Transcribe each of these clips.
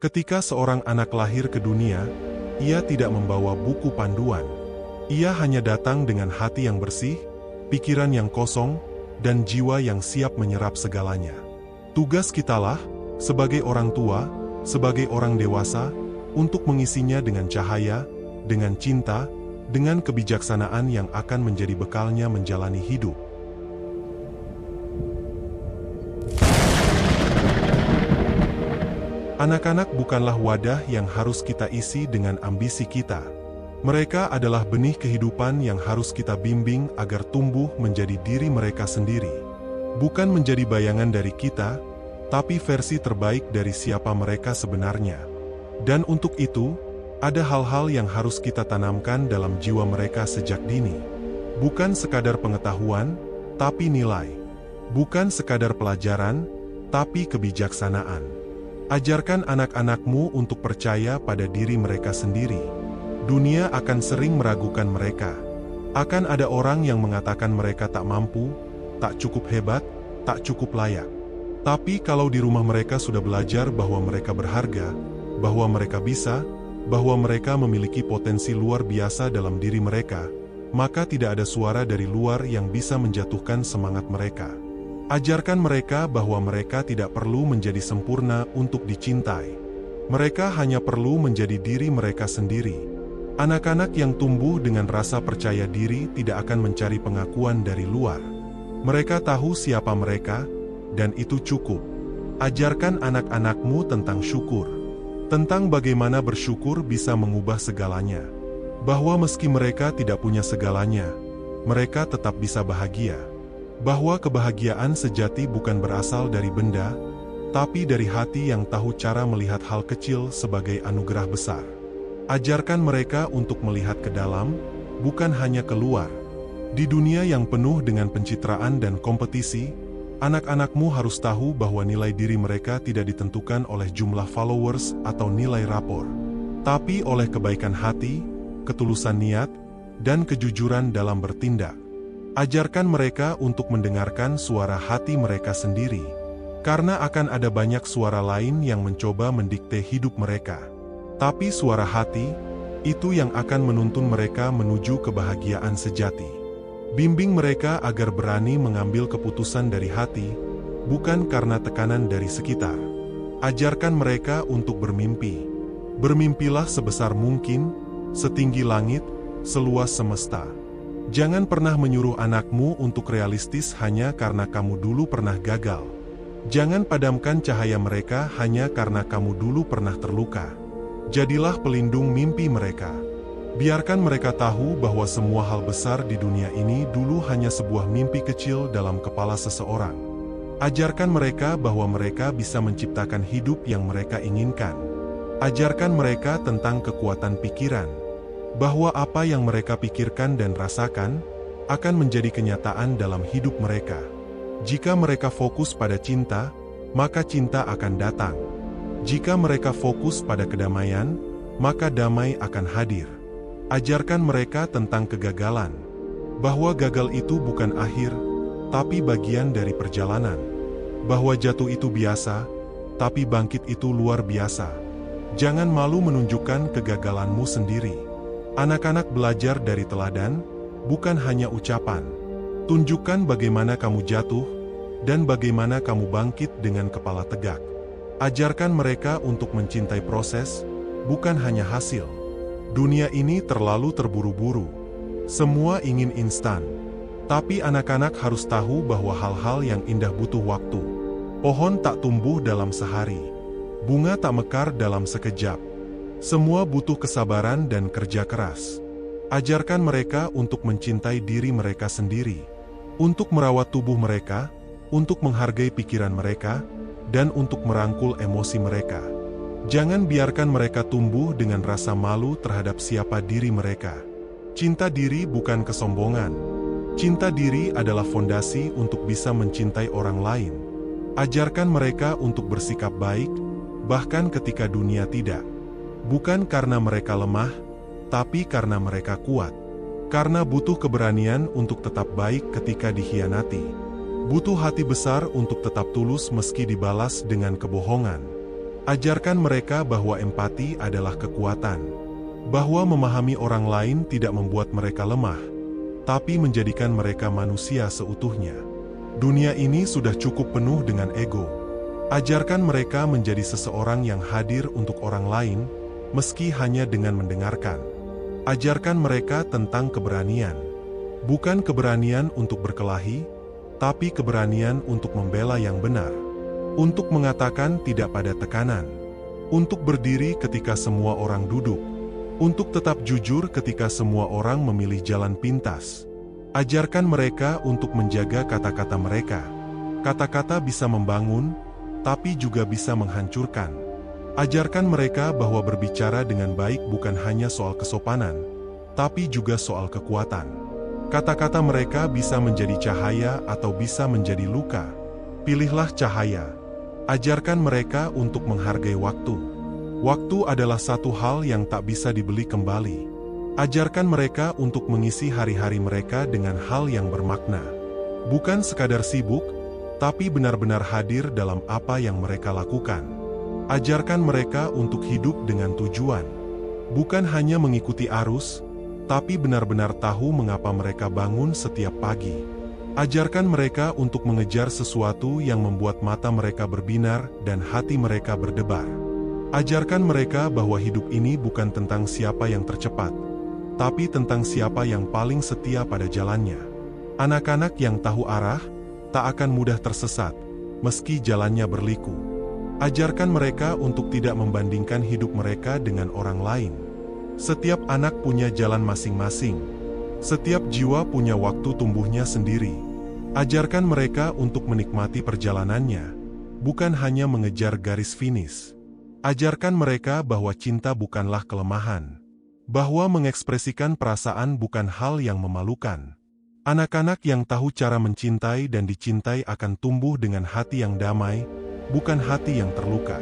Ketika seorang anak lahir ke dunia, ia tidak membawa buku panduan. Ia hanya datang dengan hati yang bersih, pikiran yang kosong, dan jiwa yang siap menyerap segalanya. Tugas kitalah, sebagai orang tua, sebagai orang dewasa, untuk mengisinya dengan cahaya, dengan cinta, dengan kebijaksanaan yang akan menjadi bekalnya menjalani hidup. Anak-anak bukanlah wadah yang harus kita isi dengan ambisi kita. Mereka adalah benih kehidupan yang harus kita bimbing agar tumbuh menjadi diri mereka sendiri. Bukan menjadi bayangan dari kita, tapi versi terbaik dari siapa mereka sebenarnya. Dan untuk itu, ada hal-hal yang harus kita tanamkan dalam jiwa mereka sejak dini. Bukan sekadar pengetahuan, tapi nilai. Bukan sekadar pelajaran, tapi kebijaksanaan. Ajarkan anak-anakmu untuk percaya pada diri mereka sendiri. Dunia akan sering meragukan mereka. Akan ada orang yang mengatakan mereka tak mampu, tak cukup hebat, tak cukup layak. Tapi kalau di rumah mereka sudah belajar bahwa mereka berharga, bahwa mereka bisa, bahwa mereka memiliki potensi luar biasa dalam diri mereka, maka tidak ada suara dari luar yang bisa menjatuhkan semangat mereka. Ajarkan mereka bahwa mereka tidak perlu menjadi sempurna untuk dicintai. Mereka hanya perlu menjadi diri mereka sendiri. Anak-anak yang tumbuh dengan rasa percaya diri tidak akan mencari pengakuan dari luar. Mereka tahu siapa mereka, dan itu cukup. Ajarkan anak-anakmu tentang syukur. Tentang bagaimana bersyukur bisa mengubah segalanya. Bahwa meski mereka tidak punya segalanya, mereka tetap bisa bahagia. Bahwa kebahagiaan sejati bukan berasal dari benda, tapi dari hati yang tahu cara melihat hal kecil sebagai anugerah besar. Ajarkan mereka untuk melihat ke dalam, bukan hanya keluar. Di dunia yang penuh dengan pencitraan dan kompetisi, anak-anakmu harus tahu bahwa nilai diri mereka tidak ditentukan oleh jumlah followers atau nilai rapor, tapi oleh kebaikan hati, ketulusan niat, dan kejujuran dalam bertindak. Ajarkan mereka untuk mendengarkan suara hati mereka sendiri, karena akan ada banyak suara lain yang mencoba mendikte hidup mereka. Tapi suara hati, itu yang akan menuntun mereka menuju kebahagiaan sejati. Bimbing mereka agar berani mengambil keputusan dari hati, bukan karena tekanan dari sekitar. Ajarkan mereka untuk bermimpi. Bermimpilah sebesar mungkin, setinggi langit, seluas semesta. Jangan pernah menyuruh anakmu untuk realistis hanya karena kamu dulu pernah gagal. Jangan padamkan cahaya mereka hanya karena kamu dulu pernah terluka. Jadilah pelindung mimpi mereka. Biarkan mereka tahu bahwa semua hal besar di dunia ini dulu hanya sebuah mimpi kecil dalam kepala seseorang. Ajarkan mereka bahwa mereka bisa menciptakan hidup yang mereka inginkan. Ajarkan mereka tentang kekuatan pikiran. Bahwa apa yang mereka pikirkan dan rasakan akan menjadi kenyataan dalam hidup mereka. Jika mereka fokus pada cinta, maka cinta akan datang. Jika mereka fokus pada kedamaian, maka damai akan hadir. Ajarkan mereka tentang kegagalan, bahwa gagal itu bukan akhir, tapi bagian dari perjalanan. Bahwa jatuh itu biasa, tapi bangkit itu luar biasa. Jangan malu menunjukkan kegagalanmu sendiri. Anak-anak belajar dari teladan, bukan hanya ucapan. Tunjukkan bagaimana kamu jatuh, dan bagaimana kamu bangkit dengan kepala tegak. Ajarkan mereka untuk mencintai proses, bukan hanya hasil. Dunia ini terlalu terburu-buru. Semua ingin instan. Tapi anak-anak harus tahu bahwa hal-hal yang indah butuh waktu. Pohon tak tumbuh dalam sehari. Bunga tak mekar dalam sekejap. Semua butuh kesabaran dan kerja keras. Ajarkan mereka untuk mencintai diri mereka sendiri. Untuk merawat tubuh mereka, untuk menghargai pikiran mereka, dan untuk merangkul emosi mereka. Jangan biarkan mereka tumbuh dengan rasa malu terhadap siapa diri mereka. Cinta diri bukan kesombongan. Cinta diri adalah fondasi untuk bisa mencintai orang lain. Ajarkan mereka untuk bersikap baik, bahkan ketika dunia tidak. Bukan karena mereka lemah, tapi karena mereka kuat. Karena butuh keberanian untuk tetap baik ketika dikhianati. Butuh hati besar untuk tetap tulus meski dibalas dengan kebohongan. Ajarkan mereka bahwa empati adalah kekuatan, bahwa memahami orang lain tidak membuat mereka lemah, tapi menjadikan mereka manusia seutuhnya. Dunia ini sudah cukup penuh dengan ego. Ajarkan mereka menjadi seseorang yang hadir untuk orang lain, meski hanya dengan mendengarkan. Ajarkan mereka tentang keberanian. Bukan keberanian untuk berkelahi, tapi keberanian untuk membela yang benar. Untuk mengatakan tidak pada tekanan. Untuk berdiri ketika semua orang duduk. Untuk tetap jujur ketika semua orang memilih jalan pintas. Ajarkan mereka untuk menjaga kata-kata mereka. Kata-kata bisa membangun, tapi juga bisa menghancurkan. Ajarkan mereka bahwa berbicara dengan baik bukan hanya soal kesopanan, tapi juga soal kekuatan. Kata-kata mereka bisa menjadi cahaya atau bisa menjadi luka. Pilihlah cahaya. Ajarkan mereka untuk menghargai waktu. Waktu adalah satu hal yang tak bisa dibeli kembali. Ajarkan mereka untuk mengisi hari-hari mereka dengan hal yang bermakna. Bukan sekadar sibuk, tapi benar-benar hadir dalam apa yang mereka lakukan. Ajarkan mereka untuk hidup dengan tujuan. Bukan hanya mengikuti arus, tapi benar-benar tahu mengapa mereka bangun setiap pagi. Ajarkan mereka untuk mengejar sesuatu yang membuat mata mereka berbinar dan hati mereka berdebar. Ajarkan mereka bahwa hidup ini bukan tentang siapa yang tercepat, tapi tentang siapa yang paling setia pada jalannya. Anak-anak yang tahu arah, tak akan mudah tersesat, meski jalannya berliku. Ajarkan mereka untuk tidak membandingkan hidup mereka dengan orang lain. Setiap anak punya jalan masing-masing. Setiap jiwa punya waktu tumbuhnya sendiri. Ajarkan mereka untuk menikmati perjalanannya, bukan hanya mengejar garis finish. Ajarkan mereka bahwa cinta bukanlah kelemahan, bahwa mengekspresikan perasaan bukan hal yang memalukan. Anak-anak yang tahu cara mencintai dan dicintai akan tumbuh dengan hati yang damai, bukan hati yang terluka.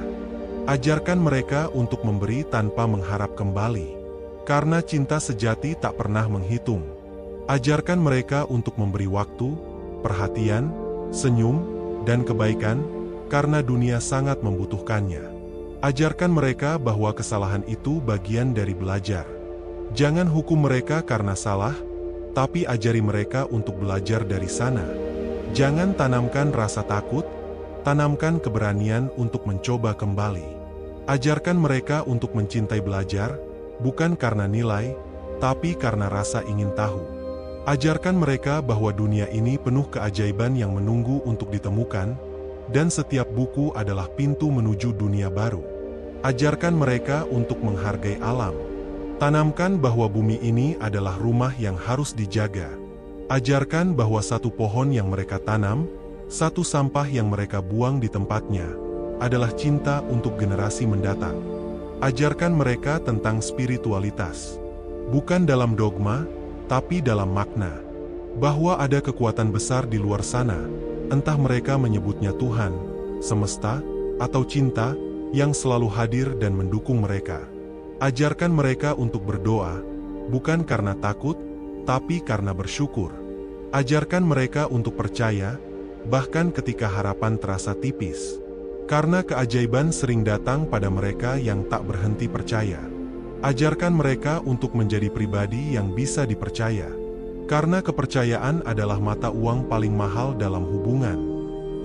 Ajarkan mereka untuk memberi tanpa mengharap kembali, karena cinta sejati tak pernah menghitung. Ajarkan mereka untuk memberi waktu, perhatian, senyum, dan kebaikan, karena dunia sangat membutuhkannya. Ajarkan mereka bahwa kesalahan itu bagian dari belajar. Jangan hukum mereka karena salah, tapi ajari mereka untuk belajar dari sana. Jangan tanamkan rasa takut, tanamkan keberanian untuk mencoba kembali. Ajarkan mereka untuk mencintai belajar, bukan karena nilai, tapi karena rasa ingin tahu. Ajarkan mereka bahwa dunia ini penuh keajaiban yang menunggu untuk ditemukan, dan setiap buku adalah pintu menuju dunia baru. Ajarkan mereka untuk menghargai alam. Tanamkan bahwa bumi ini adalah rumah yang harus dijaga. Ajarkan bahwa satu pohon yang mereka tanam, satu sampah yang mereka buang di tempatnya, adalah cinta untuk generasi mendatang. Ajarkan mereka tentang spiritualitas. Bukan dalam dogma, tapi dalam makna. Bahwa ada kekuatan besar di luar sana, entah mereka menyebutnya Tuhan, semesta, atau cinta, yang selalu hadir dan mendukung mereka. Ajarkan mereka untuk berdoa, bukan karena takut, tapi karena bersyukur. Ajarkan mereka untuk percaya, bahkan ketika harapan terasa tipis. Karena keajaiban sering datang pada mereka yang tak berhenti percaya. Ajarkan mereka untuk menjadi pribadi yang bisa dipercaya. Karena kepercayaan adalah mata uang paling mahal dalam hubungan.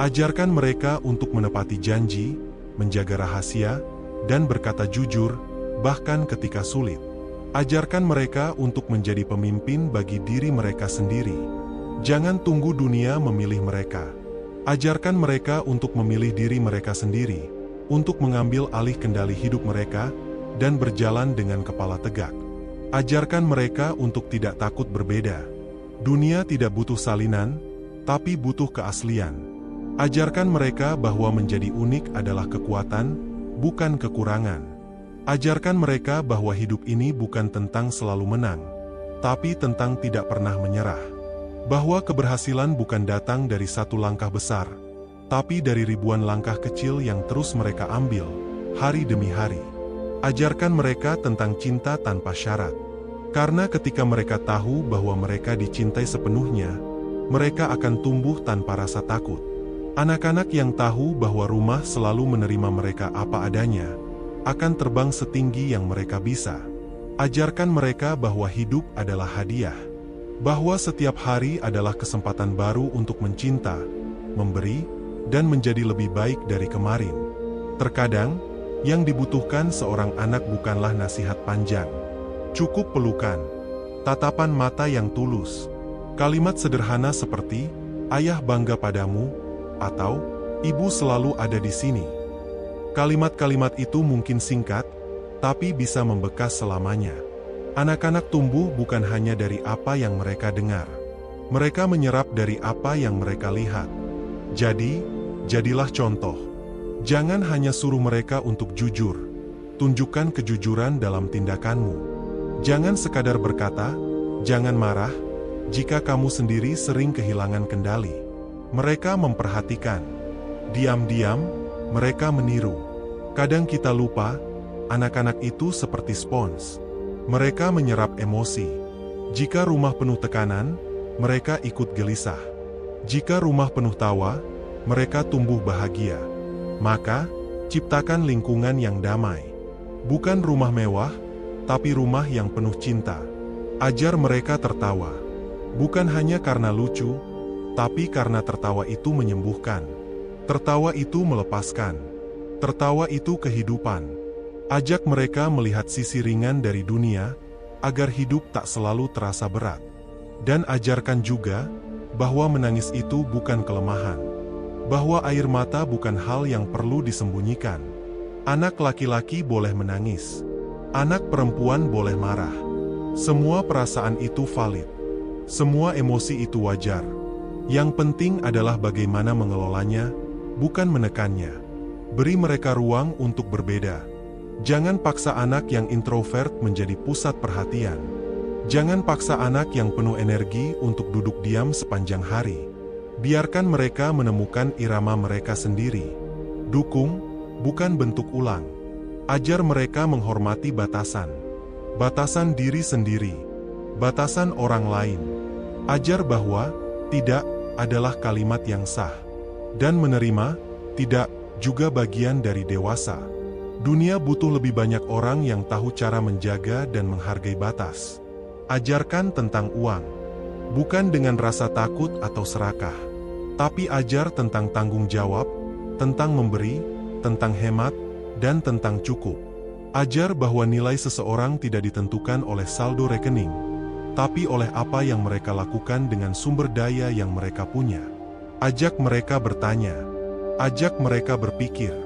Ajarkan mereka untuk menepati janji, menjaga rahasia, dan berkata jujur, bahkan ketika sulit. Ajarkan mereka untuk menjadi pemimpin bagi diri mereka sendiri. Jangan tunggu dunia memilih mereka. Ajarkan mereka untuk memilih diri mereka sendiri, untuk mengambil alih kendali hidup mereka, dan berjalan dengan kepala tegak. Ajarkan mereka untuk tidak takut berbeda. Dunia tidak butuh salinan, tapi butuh keaslian. Ajarkan mereka bahwa menjadi unik adalah kekuatan, bukan kekurangan. Ajarkan mereka bahwa hidup ini bukan tentang selalu menang, tapi tentang tidak pernah menyerah. Bahwa keberhasilan bukan datang dari satu langkah besar, tapi dari ribuan langkah kecil yang terus mereka ambil, hari demi hari. Ajarkan mereka tentang cinta tanpa syarat. Karena ketika mereka tahu bahwa mereka dicintai sepenuhnya, mereka akan tumbuh tanpa rasa takut. Anak-anak yang tahu bahwa rumah selalu menerima mereka apa adanya, akan terbang setinggi yang mereka bisa. Ajarkan mereka bahwa hidup adalah hadiah. Bahwa setiap hari adalah kesempatan baru untuk mencinta, memberi, dan menjadi lebih baik dari kemarin. Terkadang, yang dibutuhkan seorang anak bukanlah nasihat panjang. Cukup pelukan, tatapan mata yang tulus, kalimat sederhana seperti, "Ayah bangga padamu," atau, "Ibu selalu ada di sini." Kalimat-kalimat itu mungkin singkat, tapi bisa membekas selamanya. Anak-anak tumbuh bukan hanya dari apa yang mereka dengar. Mereka menyerap dari apa yang mereka lihat. Jadi, jadilah contoh. Jangan hanya suruh mereka untuk jujur. Tunjukkan kejujuran dalam tindakanmu. Jangan sekadar berkata, "Jangan marah," jika kamu sendiri sering kehilangan kendali. Mereka memperhatikan. Diam-diam, mereka meniru. Kadang kita lupa, anak-anak itu seperti spons. Mereka menyerap emosi. Jika rumah penuh tekanan, mereka ikut gelisah. Jika rumah penuh tawa, mereka tumbuh bahagia. Maka, ciptakan lingkungan yang damai. Bukan rumah mewah, tapi rumah yang penuh cinta. Ajar mereka tertawa. Bukan hanya karena lucu, tapi karena tertawa itu menyembuhkan. Tertawa itu melepaskan. Tertawa itu kehidupan. Ajak mereka melihat sisi ringan dari dunia, agar hidup tak selalu terasa berat. Dan ajarkan juga, bahwa menangis itu bukan kelemahan. Bahwa air mata bukan hal yang perlu disembunyikan. Anak laki-laki boleh menangis. Anak perempuan boleh marah. Semua perasaan itu valid. Semua emosi itu wajar. Yang penting adalah bagaimana mengelolanya, bukan menekannya. Beri mereka ruang untuk berbeda. Jangan paksa anak yang introvert menjadi pusat perhatian. Jangan paksa anak yang penuh energi untuk duduk diam sepanjang hari. Biarkan mereka menemukan irama mereka sendiri. Dukung, bukan bentuk ulang. Ajar mereka menghormati batasan. Batasan diri sendiri. Batasan orang lain. Ajar bahwa, tidak, adalah kalimat yang sah. Dan menerima, tidak, juga bagian dari dewasa. Dunia butuh lebih banyak orang yang tahu cara menjaga dan menghargai batas. Ajarkan tentang uang. Bukan dengan rasa takut atau serakah. Tapi ajar tentang tanggung jawab, tentang memberi, tentang hemat, dan tentang cukup. Ajar bahwa nilai seseorang tidak ditentukan oleh saldo rekening, tapi oleh apa yang mereka lakukan dengan sumber daya yang mereka punya. Ajak mereka bertanya. Ajak mereka berpikir.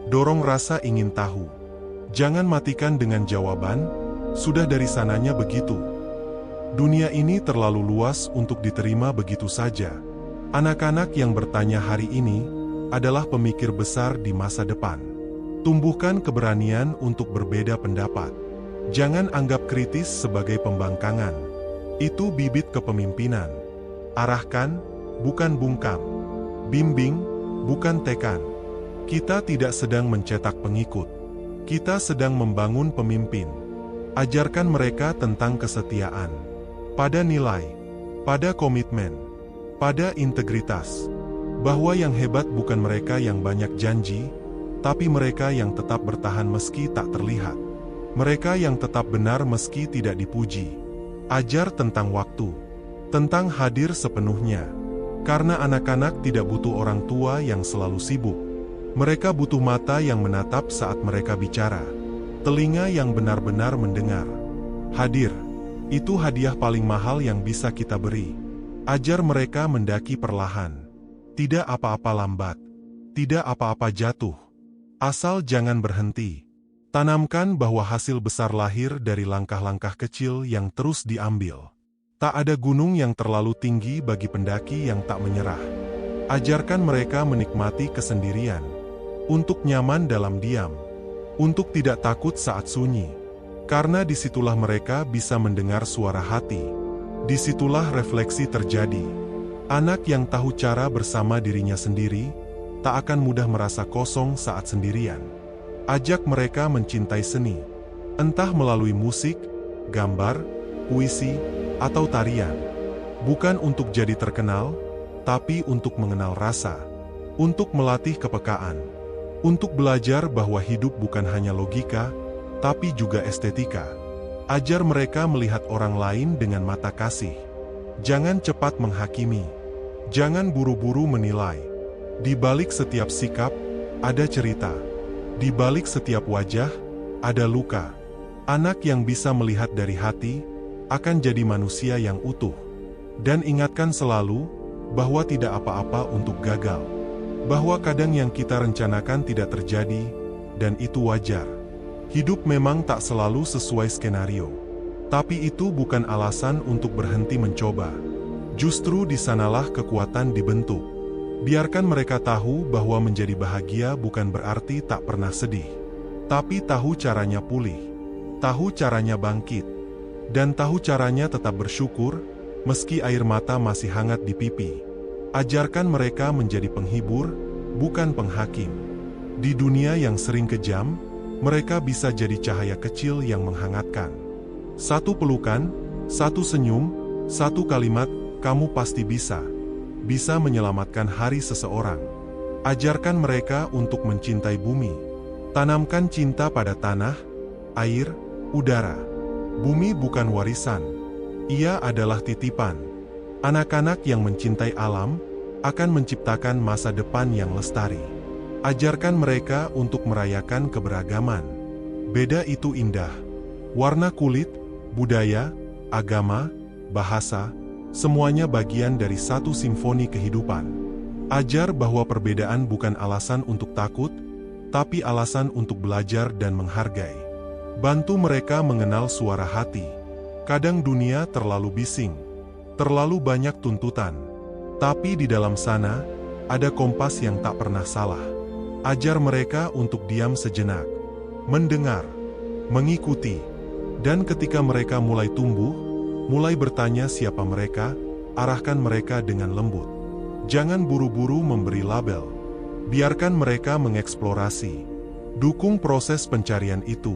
Dorong rasa ingin tahu. Jangan matikan dengan jawaban, "Sudah dari sananya begitu." Dunia ini terlalu luas untuk diterima begitu saja. Anak-anak yang bertanya hari ini adalah pemikir besar di masa depan. Tumbuhkan keberanian untuk berbeda pendapat. Jangan anggap kritis sebagai pembangkangan. Itu bibit kepemimpinan. Arahkan, bukan bungkam. Bimbing, bukan tekan. Kita tidak sedang mencetak pengikut. Kita sedang membangun pemimpin. Ajarkan mereka tentang kesetiaan. Pada nilai. Pada komitmen. Pada integritas. Bahwa yang hebat bukan mereka yang banyak janji, tapi mereka yang tetap bertahan meski tak terlihat. Mereka yang tetap benar meski tidak dipuji. Ajar tentang waktu. Tentang hadir sepenuhnya. Karena anak-anak tidak butuh orang tua yang selalu sibuk. Mereka butuh mata yang menatap saat mereka bicara. Telinga yang benar-benar mendengar. Hadir. Itu hadiah paling mahal yang bisa kita beri. Ajar mereka mendaki perlahan. Tidak apa-apa lambat. Tidak apa-apa jatuh. Asal jangan berhenti. Tanamkan bahwa hasil besar lahir dari langkah-langkah kecil yang terus diambil. Tak ada gunung yang terlalu tinggi bagi pendaki yang tak menyerah. Ajarkan mereka menikmati kesendirian. Untuk nyaman dalam diam. Untuk tidak takut saat sunyi. Karena disitulah mereka bisa mendengar suara hati. Disitulah refleksi terjadi. Anak yang tahu cara bersama dirinya sendiri, tak akan mudah merasa kosong saat sendirian. Ajak mereka mencintai seni. Entah melalui musik, gambar, puisi, atau tarian. Bukan untuk jadi terkenal, tapi untuk mengenal rasa. untuk melatih kepekaan, untuk belajar bahwa hidup bukan hanya logika, tapi juga estetika. Ajar mereka melihat orang lain dengan mata kasih. Jangan cepat menghakimi. Jangan buru-buru menilai. Di balik setiap sikap, ada cerita. Di balik setiap wajah, ada luka. Anak yang bisa melihat dari hati, akan jadi manusia yang utuh. Dan ingatkan selalu, bahwa tidak apa-apa untuk gagal. Bahwa kadang yang kita rencanakan tidak terjadi, dan itu wajar. Hidup memang tak selalu sesuai skenario. Tapi itu bukan alasan untuk berhenti mencoba. Justru di sanalah kekuatan dibentuk. Biarkan mereka tahu bahwa menjadi bahagia bukan berarti tak pernah sedih. Tapi tahu caranya pulih. Tahu caranya bangkit. Dan tahu caranya tetap bersyukur, meski air mata masih hangat di pipi. Ajarkan mereka menjadi penghibur, bukan penghakim. Di dunia yang sering kejam, mereka bisa jadi cahaya kecil yang menghangatkan. Satu pelukan, satu senyum, satu kalimat, kamu pasti bisa. Bisa menyelamatkan hari seseorang. Ajarkan mereka untuk mencintai bumi. Tanamkan cinta pada tanah, air, udara. Bumi bukan warisan. Ia adalah titipan. Anak-anak yang mencintai alam akan menciptakan masa depan yang lestari. Ajarkan mereka untuk merayakan keberagaman. Beda itu indah. Warna kulit, budaya, agama, bahasa, semuanya bagian dari satu simfoni kehidupan. Ajar bahwa perbedaan bukan alasan untuk takut, tapi alasan untuk belajar dan menghargai. Bantu mereka mengenal suara hati. Kadang dunia terlalu bising, terlalu banyak tuntutan. Tapi di dalam sana, ada kompas yang tak pernah salah. Ajar mereka untuk diam sejenak, mendengar, mengikuti. Dan ketika mereka mulai tumbuh, mulai bertanya siapa mereka, arahkan mereka dengan lembut. Jangan buru-buru memberi label. Biarkan mereka mengeksplorasi. Dukung proses pencarian itu.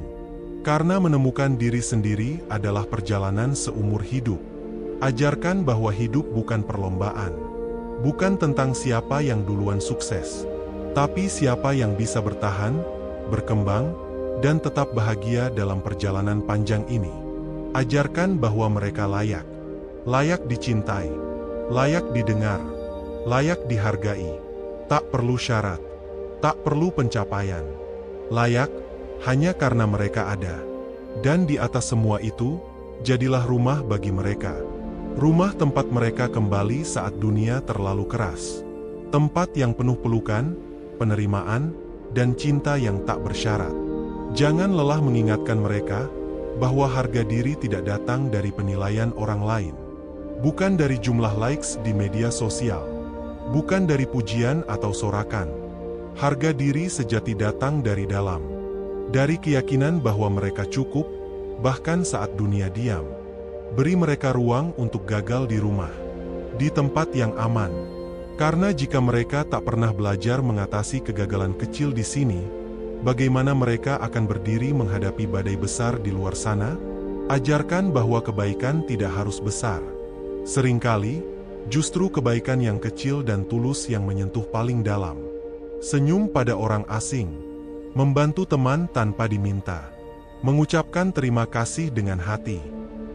Karena menemukan diri sendiri adalah perjalanan seumur hidup. Ajarkan bahwa hidup bukan perlombaan. Bukan tentang siapa yang duluan sukses. Tapi siapa yang bisa bertahan, berkembang, dan tetap bahagia dalam perjalanan panjang ini. Ajarkan bahwa mereka layak. Layak dicintai. Layak didengar. Layak dihargai. Tak perlu syarat. Tak perlu pencapaian. Layak, hanya karena mereka ada. Dan di atas semua itu, jadilah rumah bagi mereka. Rumah tempat mereka kembali saat dunia terlalu keras. Tempat yang penuh pelukan, penerimaan, dan cinta yang tak bersyarat. Jangan lelah mengingatkan mereka, bahwa harga diri tidak datang dari penilaian orang lain. Bukan dari jumlah likes di media sosial. Bukan dari pujian atau sorakan. Harga diri sejati datang dari dalam. Dari keyakinan bahwa mereka cukup, bahkan saat dunia diam. Beri mereka ruang untuk gagal di rumah. Di tempat yang aman. Karena jika mereka tak pernah belajar mengatasi kegagalan kecil di sini, bagaimana mereka akan berdiri menghadapi badai besar di luar sana? Ajarkan bahwa kebaikan tidak harus besar. Seringkali, justru kebaikan yang kecil dan tulus yang menyentuh paling dalam. Senyum pada orang asing. Membantu teman tanpa diminta. Mengucapkan terima kasih dengan hati.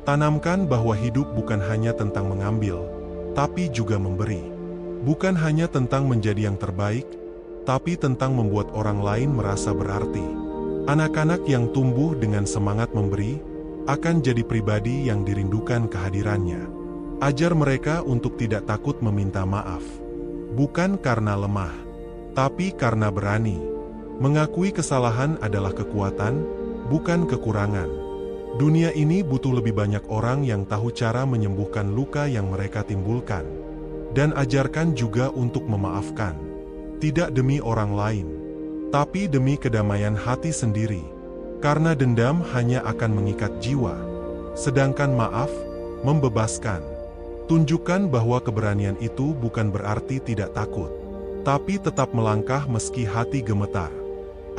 Tanamkan bahwa hidup bukan hanya tentang mengambil, tapi juga memberi. Bukan hanya tentang menjadi yang terbaik, tapi tentang membuat orang lain merasa berarti. Anak-anak yang tumbuh dengan semangat memberi, akan jadi pribadi yang dirindukan kehadirannya. Ajar mereka untuk tidak takut meminta maaf. Bukan karena lemah, tapi karena berani. Mengakui kesalahan adalah kekuatan, bukan kekurangan. Dunia ini butuh lebih banyak orang yang tahu cara menyembuhkan luka yang mereka timbulkan. Dan ajarkan juga untuk memaafkan. Tidak demi orang lain, tapi demi kedamaian hati sendiri. Karena dendam hanya akan mengikat jiwa. Sedangkan maaf, membebaskan. Tunjukkan bahwa keberanian itu bukan berarti tidak takut, tapi tetap melangkah meski hati gemetar.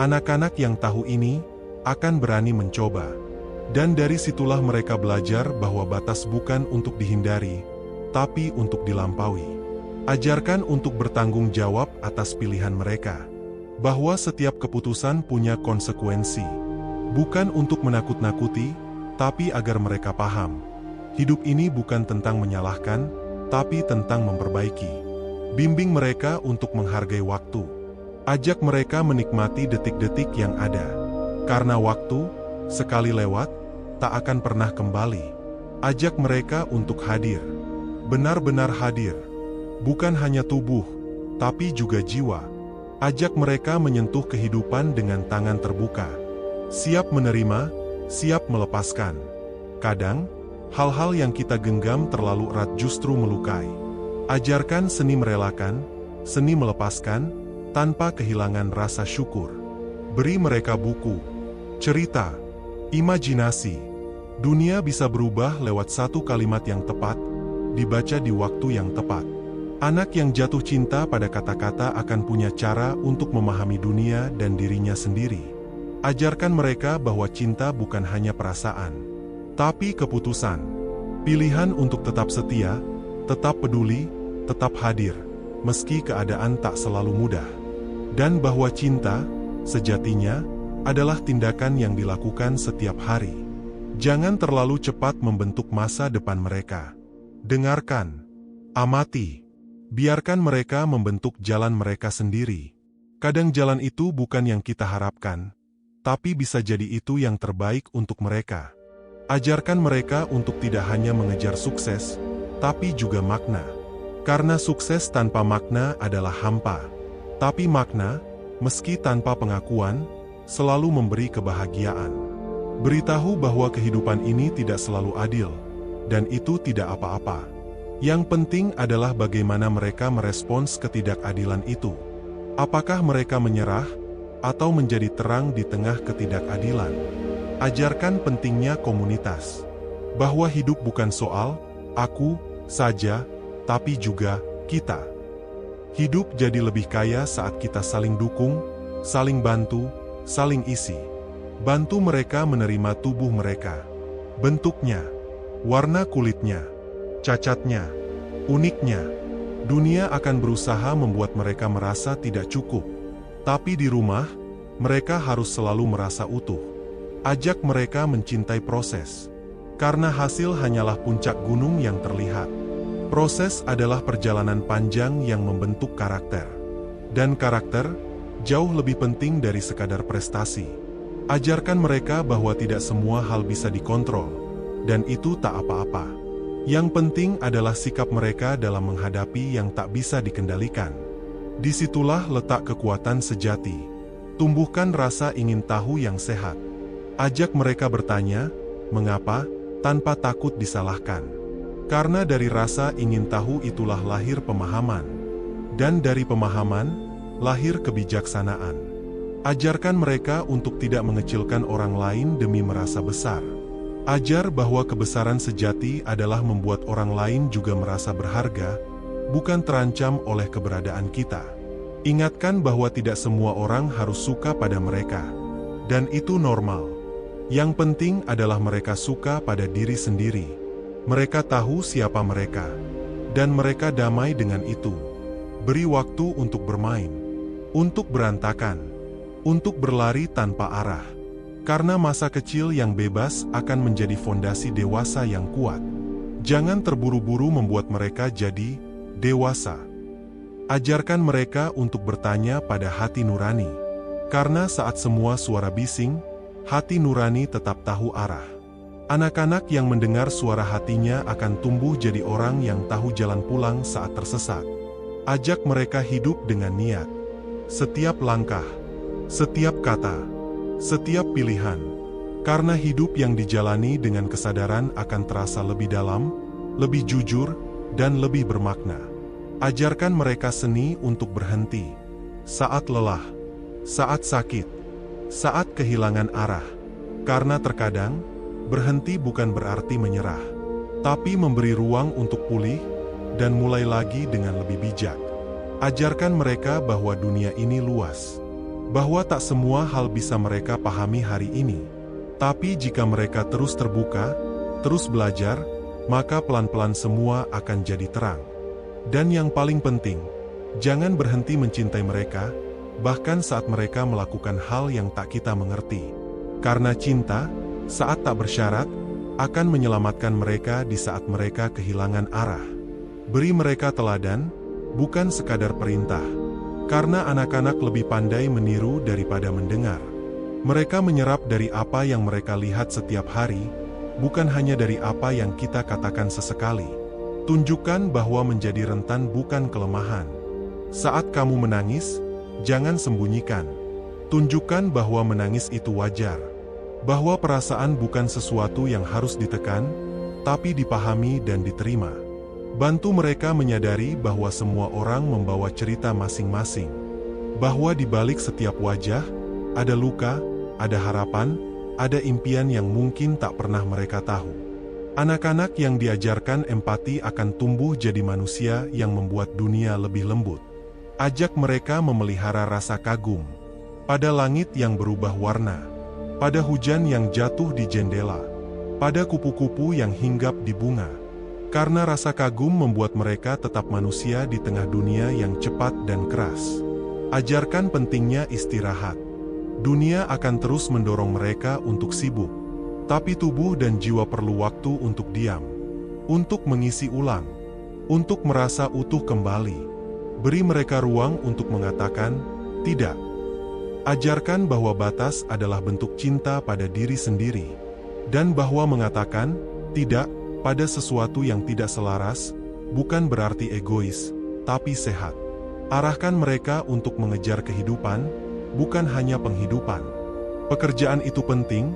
Anak-anak yang tahu ini, akan berani mencoba. Dan dari situlah mereka belajar bahwa batas bukan untuk dihindari, tapi untuk dilampaui. Ajarkan untuk bertanggung jawab atas pilihan mereka. Bahwa setiap keputusan punya konsekuensi. Bukan untuk menakut-nakuti, tapi agar mereka paham. Hidup ini bukan tentang menyalahkan, tapi tentang memperbaiki. Bimbing mereka untuk menghargai waktu. Ajak mereka menikmati detik-detik yang ada. Karena waktu, sekali lewat, tak akan pernah kembali. Ajak mereka untuk hadir. Benar-benar hadir. Bukan hanya tubuh, tapi juga jiwa. Ajak mereka menyentuh kehidupan dengan tangan terbuka. Siap menerima, siap melepaskan. Kadang, hal-hal yang kita genggam terlalu erat justru melukai. Ajarkan seni merelakan, seni melepaskan, tanpa kehilangan rasa syukur. Beri mereka buku, cerita, imajinasi. Dunia bisa berubah lewat satu kalimat yang tepat, dibaca di waktu yang tepat. Anak yang jatuh cinta pada kata-kata akan punya cara untuk memahami dunia dan dirinya sendiri. Ajarkan mereka bahwa cinta bukan hanya perasaan, tapi keputusan. Pilihan untuk tetap setia, tetap peduli, tetap hadir, meski keadaan tak selalu mudah. Dan bahwa cinta, sejatinya, adalah tindakan yang dilakukan setiap hari. Jangan terlalu cepat membentuk masa depan mereka. Dengarkan, amati. Biarkan mereka membentuk jalan mereka sendiri. Kadang jalan itu bukan yang kita harapkan, tapi bisa jadi itu yang terbaik untuk mereka. Ajarkan mereka untuk tidak hanya mengejar sukses, tapi juga makna. Karena sukses tanpa makna adalah hampa. Tapi makna, meski tanpa pengakuan, selalu memberi kebahagiaan. Beritahu bahwa kehidupan ini tidak selalu adil, dan itu tidak apa-apa. Yang penting adalah bagaimana mereka merespons ketidakadilan itu. Apakah mereka menyerah, atau menjadi terang di tengah ketidakadilan? Ajarkan pentingnya komunitas. Bahwa hidup bukan soal aku saja, tapi juga kita. Hidup jadi lebih kaya saat kita saling dukung, saling bantu, saling isi. Bantu mereka menerima tubuh mereka. Bentuknya, warna kulitnya, cacatnya, uniknya. Dunia akan berusaha membuat mereka merasa tidak cukup. Tapi di rumah, mereka harus selalu merasa utuh. Ajak mereka mencintai proses. Karena hasil hanyalah puncak gunung yang terlihat. Proses adalah perjalanan panjang yang membentuk karakter. Dan karakter, jauh lebih penting dari sekadar prestasi. Ajarkan mereka bahwa tidak semua hal bisa dikontrol. Dan itu tak apa-apa. Yang penting adalah sikap mereka dalam menghadapi yang tak bisa dikendalikan. Disitulah letak kekuatan sejati. Tumbuhkan rasa ingin tahu yang sehat. Ajak mereka bertanya, mengapa, tanpa takut disalahkan. Karena dari rasa ingin tahu itulah lahir pemahaman. Dan dari pemahaman, lahir kebijaksanaan. Ajarkan mereka untuk tidak mengecilkan orang lain demi merasa besar. Ajar bahwa kebesaran sejati adalah membuat orang lain juga merasa berharga, bukan terancam oleh keberadaan kita. Ingatkan bahwa tidak semua orang harus suka pada mereka. Dan itu normal. Yang penting adalah mereka suka pada diri sendiri. Mereka tahu siapa mereka. Dan mereka damai dengan itu. Beri waktu untuk bermain. Untuk berantakan. Untuk berlari tanpa arah. Karena masa kecil yang bebas akan menjadi fondasi dewasa yang kuat. Jangan terburu-buru membuat mereka jadi dewasa. Ajarkan mereka untuk bertanya pada hati nurani. Karena saat semua suara bising, hati nurani tetap tahu arah. Anak-anak yang mendengar suara hatinya akan tumbuh jadi orang yang tahu jalan pulang saat tersesat. Ajak mereka hidup dengan niat. Setiap langkah, setiap kata, setiap pilihan. Karena hidup yang dijalani dengan kesadaran akan terasa lebih dalam, lebih jujur, dan lebih bermakna. Ajarkan mereka seni untuk berhenti. Saat lelah, saat sakit, saat kehilangan arah. Karena terkadang, berhenti bukan berarti menyerah. Tapi memberi ruang untuk pulih, dan mulai lagi dengan lebih bijak. Ajarkan mereka bahwa dunia ini luas. Bahwa tak semua hal bisa mereka pahami hari ini. Tapi jika mereka terus terbuka, terus belajar, maka pelan-pelan semua akan jadi terang. Dan yang paling penting, jangan berhenti mencintai mereka, bahkan saat mereka melakukan hal yang tak kita mengerti. Karena cinta, saat tak bersyarat, akan menyelamatkan mereka di saat mereka kehilangan arah. Beri mereka teladan, bukan sekadar perintah. Karena anak-anak lebih pandai meniru daripada mendengar. Mereka menyerap dari apa yang mereka lihat setiap hari, bukan hanya dari apa yang kita katakan sesekali. Tunjukkan bahwa menjadi rentan bukan kelemahan. Saat kamu menangis, jangan sembunyikan. Tunjukkan bahwa menangis itu wajar. Bahwa perasaan bukan sesuatu yang harus ditekan, tapi dipahami dan diterima. Bantu mereka menyadari bahwa semua orang membawa cerita masing-masing. Bahwa di balik setiap wajah, ada luka, ada harapan, ada impian yang mungkin tak pernah mereka tahu. Anak-anak yang diajarkan empati akan tumbuh jadi manusia yang membuat dunia lebih lembut. Ajak mereka memelihara rasa kagum pada langit yang berubah warna, pada hujan yang jatuh di jendela, pada kupu-kupu yang hinggap di bunga. Karena rasa kagum membuat mereka tetap manusia di tengah dunia yang cepat dan keras. Ajarkan pentingnya istirahat. Dunia akan terus mendorong mereka untuk sibuk. Tapi tubuh dan jiwa perlu waktu untuk diam. Untuk mengisi ulang. Untuk merasa utuh kembali. Beri mereka ruang untuk mengatakan, tidak. Ajarkan bahwa batas adalah bentuk cinta pada diri sendiri. Dan bahwa mengatakan, tidak, pada sesuatu yang tidak selaras, bukan berarti egois, tapi sehat. Arahkan mereka untuk mengejar kehidupan, bukan hanya penghidupan. Pekerjaan itu penting,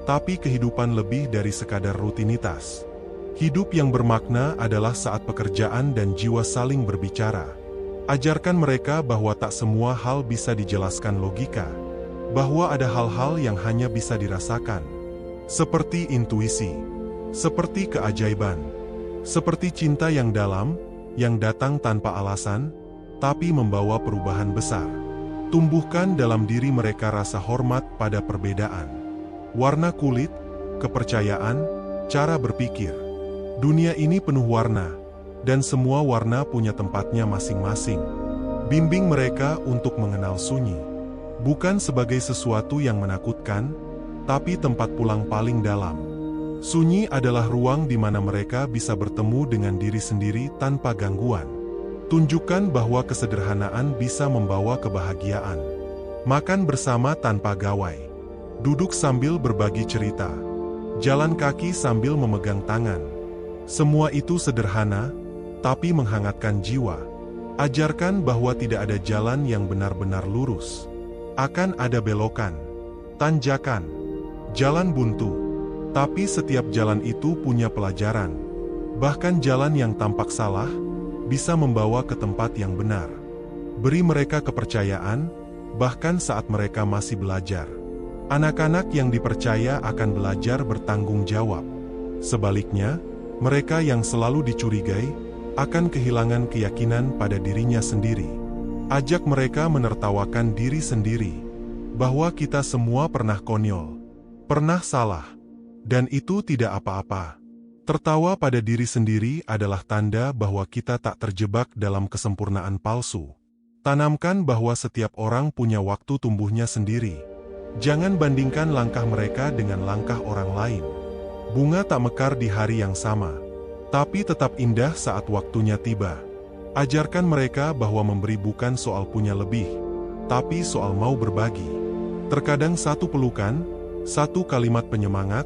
tapi kehidupan lebih dari sekadar rutinitas. Hidup yang bermakna adalah saat pekerjaan dan jiwa saling berbicara. Ajarkan mereka bahwa tak semua hal bisa dijelaskan logika, bahwa ada hal-hal yang hanya bisa dirasakan. Seperti intuisi. Seperti keajaiban, seperti cinta yang dalam, yang datang tanpa alasan, tapi membawa perubahan besar. Tumbuhkan dalam diri mereka rasa hormat pada perbedaan. Warna kulit, kepercayaan, cara berpikir. Dunia ini penuh warna, dan semua warna punya tempatnya masing-masing. Bimbing mereka untuk mengenal sunyi. Bukan sebagai sesuatu yang menakutkan, tapi tempat pulang paling dalam. Sunyi adalah ruang di mana mereka bisa bertemu dengan diri sendiri tanpa gangguan. Tunjukkan bahwa kesederhanaan bisa membawa kebahagiaan. Makan bersama tanpa gawai. Duduk sambil berbagi cerita. Jalan kaki sambil memegang tangan. Semua itu sederhana, tapi menghangatkan jiwa. Ajarkan bahwa tidak ada jalan yang benar-benar lurus. Akan ada belokan, tanjakan, jalan buntu. Tapi setiap jalan itu punya pelajaran. Bahkan jalan yang tampak salah, bisa membawa ke tempat yang benar. Beri mereka kepercayaan, bahkan saat mereka masih belajar. Anak-anak yang dipercaya akan belajar bertanggung jawab. Sebaliknya, mereka yang selalu dicurigai, akan kehilangan keyakinan pada dirinya sendiri. Ajak mereka menertawakan diri sendiri, bahwa kita semua pernah konyol, pernah salah. Dan itu tidak apa-apa. Tertawa pada diri sendiri adalah tanda bahwa kita tak terjebak dalam kesempurnaan palsu. Tanamkan bahwa setiap orang punya waktu tumbuhnya sendiri. Jangan bandingkan langkah mereka dengan langkah orang lain. Bunga tak mekar di hari yang sama, tapi tetap indah saat waktunya tiba. Ajarkan mereka bahwa memberi bukan soal punya lebih, tapi soal mau berbagi. Terkadang satu pelukan, satu kalimat penyemangat,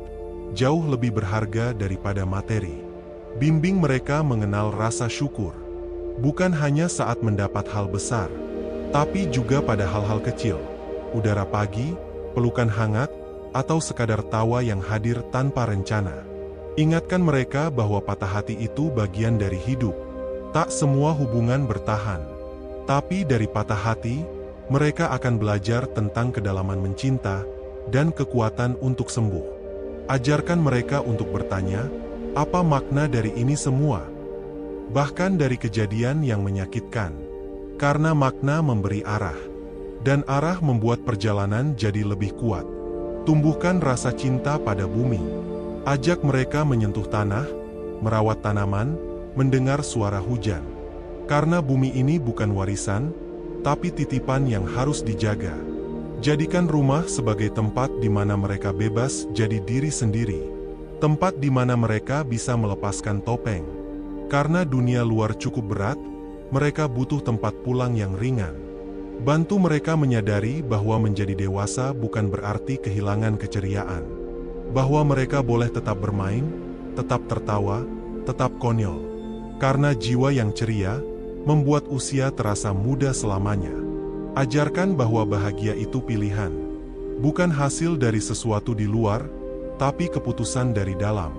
jauh lebih berharga daripada materi. Bimbing mereka mengenal rasa syukur. Bukan hanya saat mendapat hal besar, tapi juga pada hal-hal kecil. Udara pagi, pelukan hangat, atau sekadar tawa yang hadir tanpa rencana. Ingatkan mereka bahwa patah hati itu bagian dari hidup. Tak semua hubungan bertahan. Tapi dari patah hati, mereka akan belajar tentang kedalaman mencinta dan kekuatan untuk sembuh. Ajarkan mereka untuk bertanya, apa makna dari ini semua? Bahkan dari kejadian yang menyakitkan. Karena makna memberi arah. Dan arah membuat perjalanan jadi lebih kuat. Tumbuhkan rasa cinta pada bumi. Ajak mereka menyentuh tanah, merawat tanaman, mendengar suara hujan. Karena bumi ini bukan warisan, tapi titipan yang harus dijaga. Jadikan rumah sebagai tempat di mana mereka bebas jadi diri sendiri. Tempat di mana mereka bisa melepaskan topeng. Karena dunia luar cukup berat, mereka butuh tempat pulang yang ringan. Bantu mereka menyadari bahwa menjadi dewasa bukan berarti kehilangan keceriaan. Bahwa mereka boleh tetap bermain, tetap tertawa, tetap konyol. Karena jiwa yang ceria membuat usia terasa muda selamanya. Ajarkan bahwa bahagia itu pilihan, bukan hasil dari sesuatu di luar, tapi keputusan dari dalam.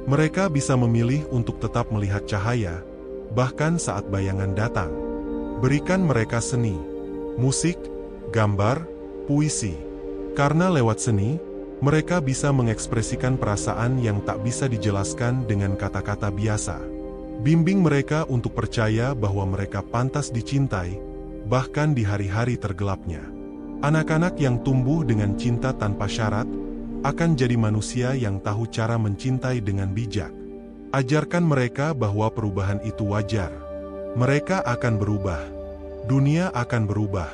Mereka bisa memilih untuk tetap melihat cahaya, bahkan saat bayangan datang. Berikan mereka seni, musik, gambar, puisi. Karena lewat seni, mereka bisa mengekspresikan perasaan yang tak bisa dijelaskan dengan kata-kata biasa. Bimbing mereka untuk percaya bahwa mereka pantas dicintai, bahkan di hari-hari tergelapnya. Anak-anak yang tumbuh dengan cinta tanpa syarat, akan jadi manusia yang tahu cara mencintai dengan bijak. Ajarkan mereka bahwa perubahan itu wajar. Mereka akan berubah. Dunia akan berubah.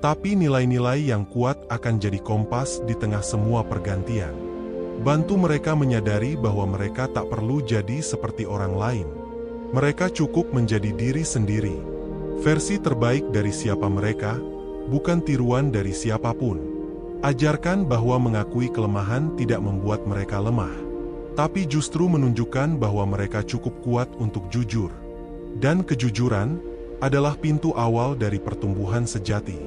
Tapi nilai-nilai yang kuat akan jadi kompas di tengah semua pergantian. Bantu mereka menyadari bahwa mereka tak perlu jadi seperti orang lain. Mereka cukup menjadi diri sendiri. Versi terbaik dari siapa mereka, bukan tiruan dari siapapun. Ajarkan bahwa mengakui kelemahan tidak membuat mereka lemah, tapi justru menunjukkan bahwa mereka cukup kuat untuk jujur. Dan kejujuran adalah pintu awal dari pertumbuhan sejati.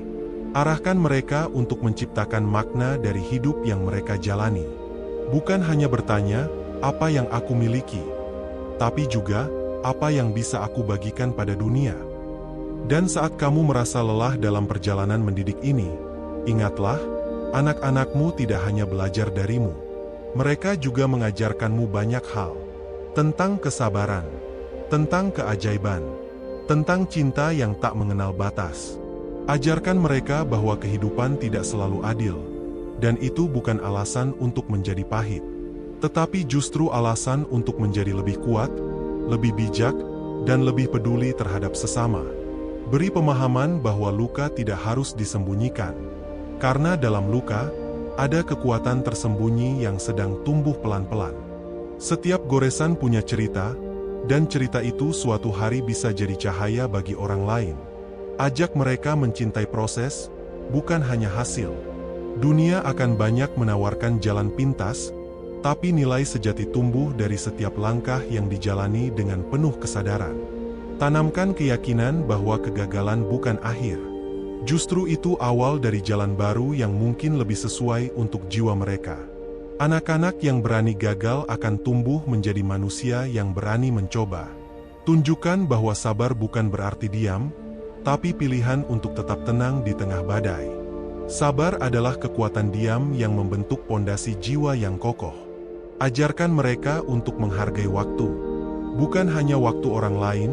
Arahkan mereka untuk menciptakan makna dari hidup yang mereka jalani. Bukan hanya bertanya, apa yang aku miliki, tapi juga, apa yang bisa aku bagikan pada dunia. Dan saat kamu merasa lelah dalam perjalanan mendidik ini, ingatlah, anak-anakmu tidak hanya belajar darimu. Mereka juga mengajarkanmu banyak hal. Tentang kesabaran, tentang keajaiban, tentang cinta yang tak mengenal batas. Ajarkan mereka bahwa kehidupan tidak selalu adil, dan itu bukan alasan untuk menjadi pahit, tetapi justru alasan untuk menjadi lebih kuat, lebih bijak, dan lebih peduli terhadap sesama. Beri pemahaman bahwa luka tidak harus disembunyikan. Karena dalam luka, ada kekuatan tersembunyi yang sedang tumbuh pelan-pelan. Setiap goresan punya cerita, dan cerita itu suatu hari bisa jadi cahaya bagi orang lain. Ajak mereka mencintai proses, bukan hanya hasil. Dunia akan banyak menawarkan jalan pintas, tapi nilai sejati tumbuh dari setiap langkah yang dijalani dengan penuh kesadaran. Tanamkan keyakinan bahwa kegagalan bukan akhir. Justru itu awal dari jalan baru yang mungkin lebih sesuai untuk jiwa mereka. Anak-anak yang berani gagal akan tumbuh menjadi manusia yang berani mencoba. Tunjukkan bahwa sabar bukan berarti diam, tapi pilihan untuk tetap tenang di tengah badai. Sabar adalah kekuatan diam yang membentuk pondasi jiwa yang kokoh. Ajarkan mereka untuk menghargai waktu. Bukan hanya waktu orang lain,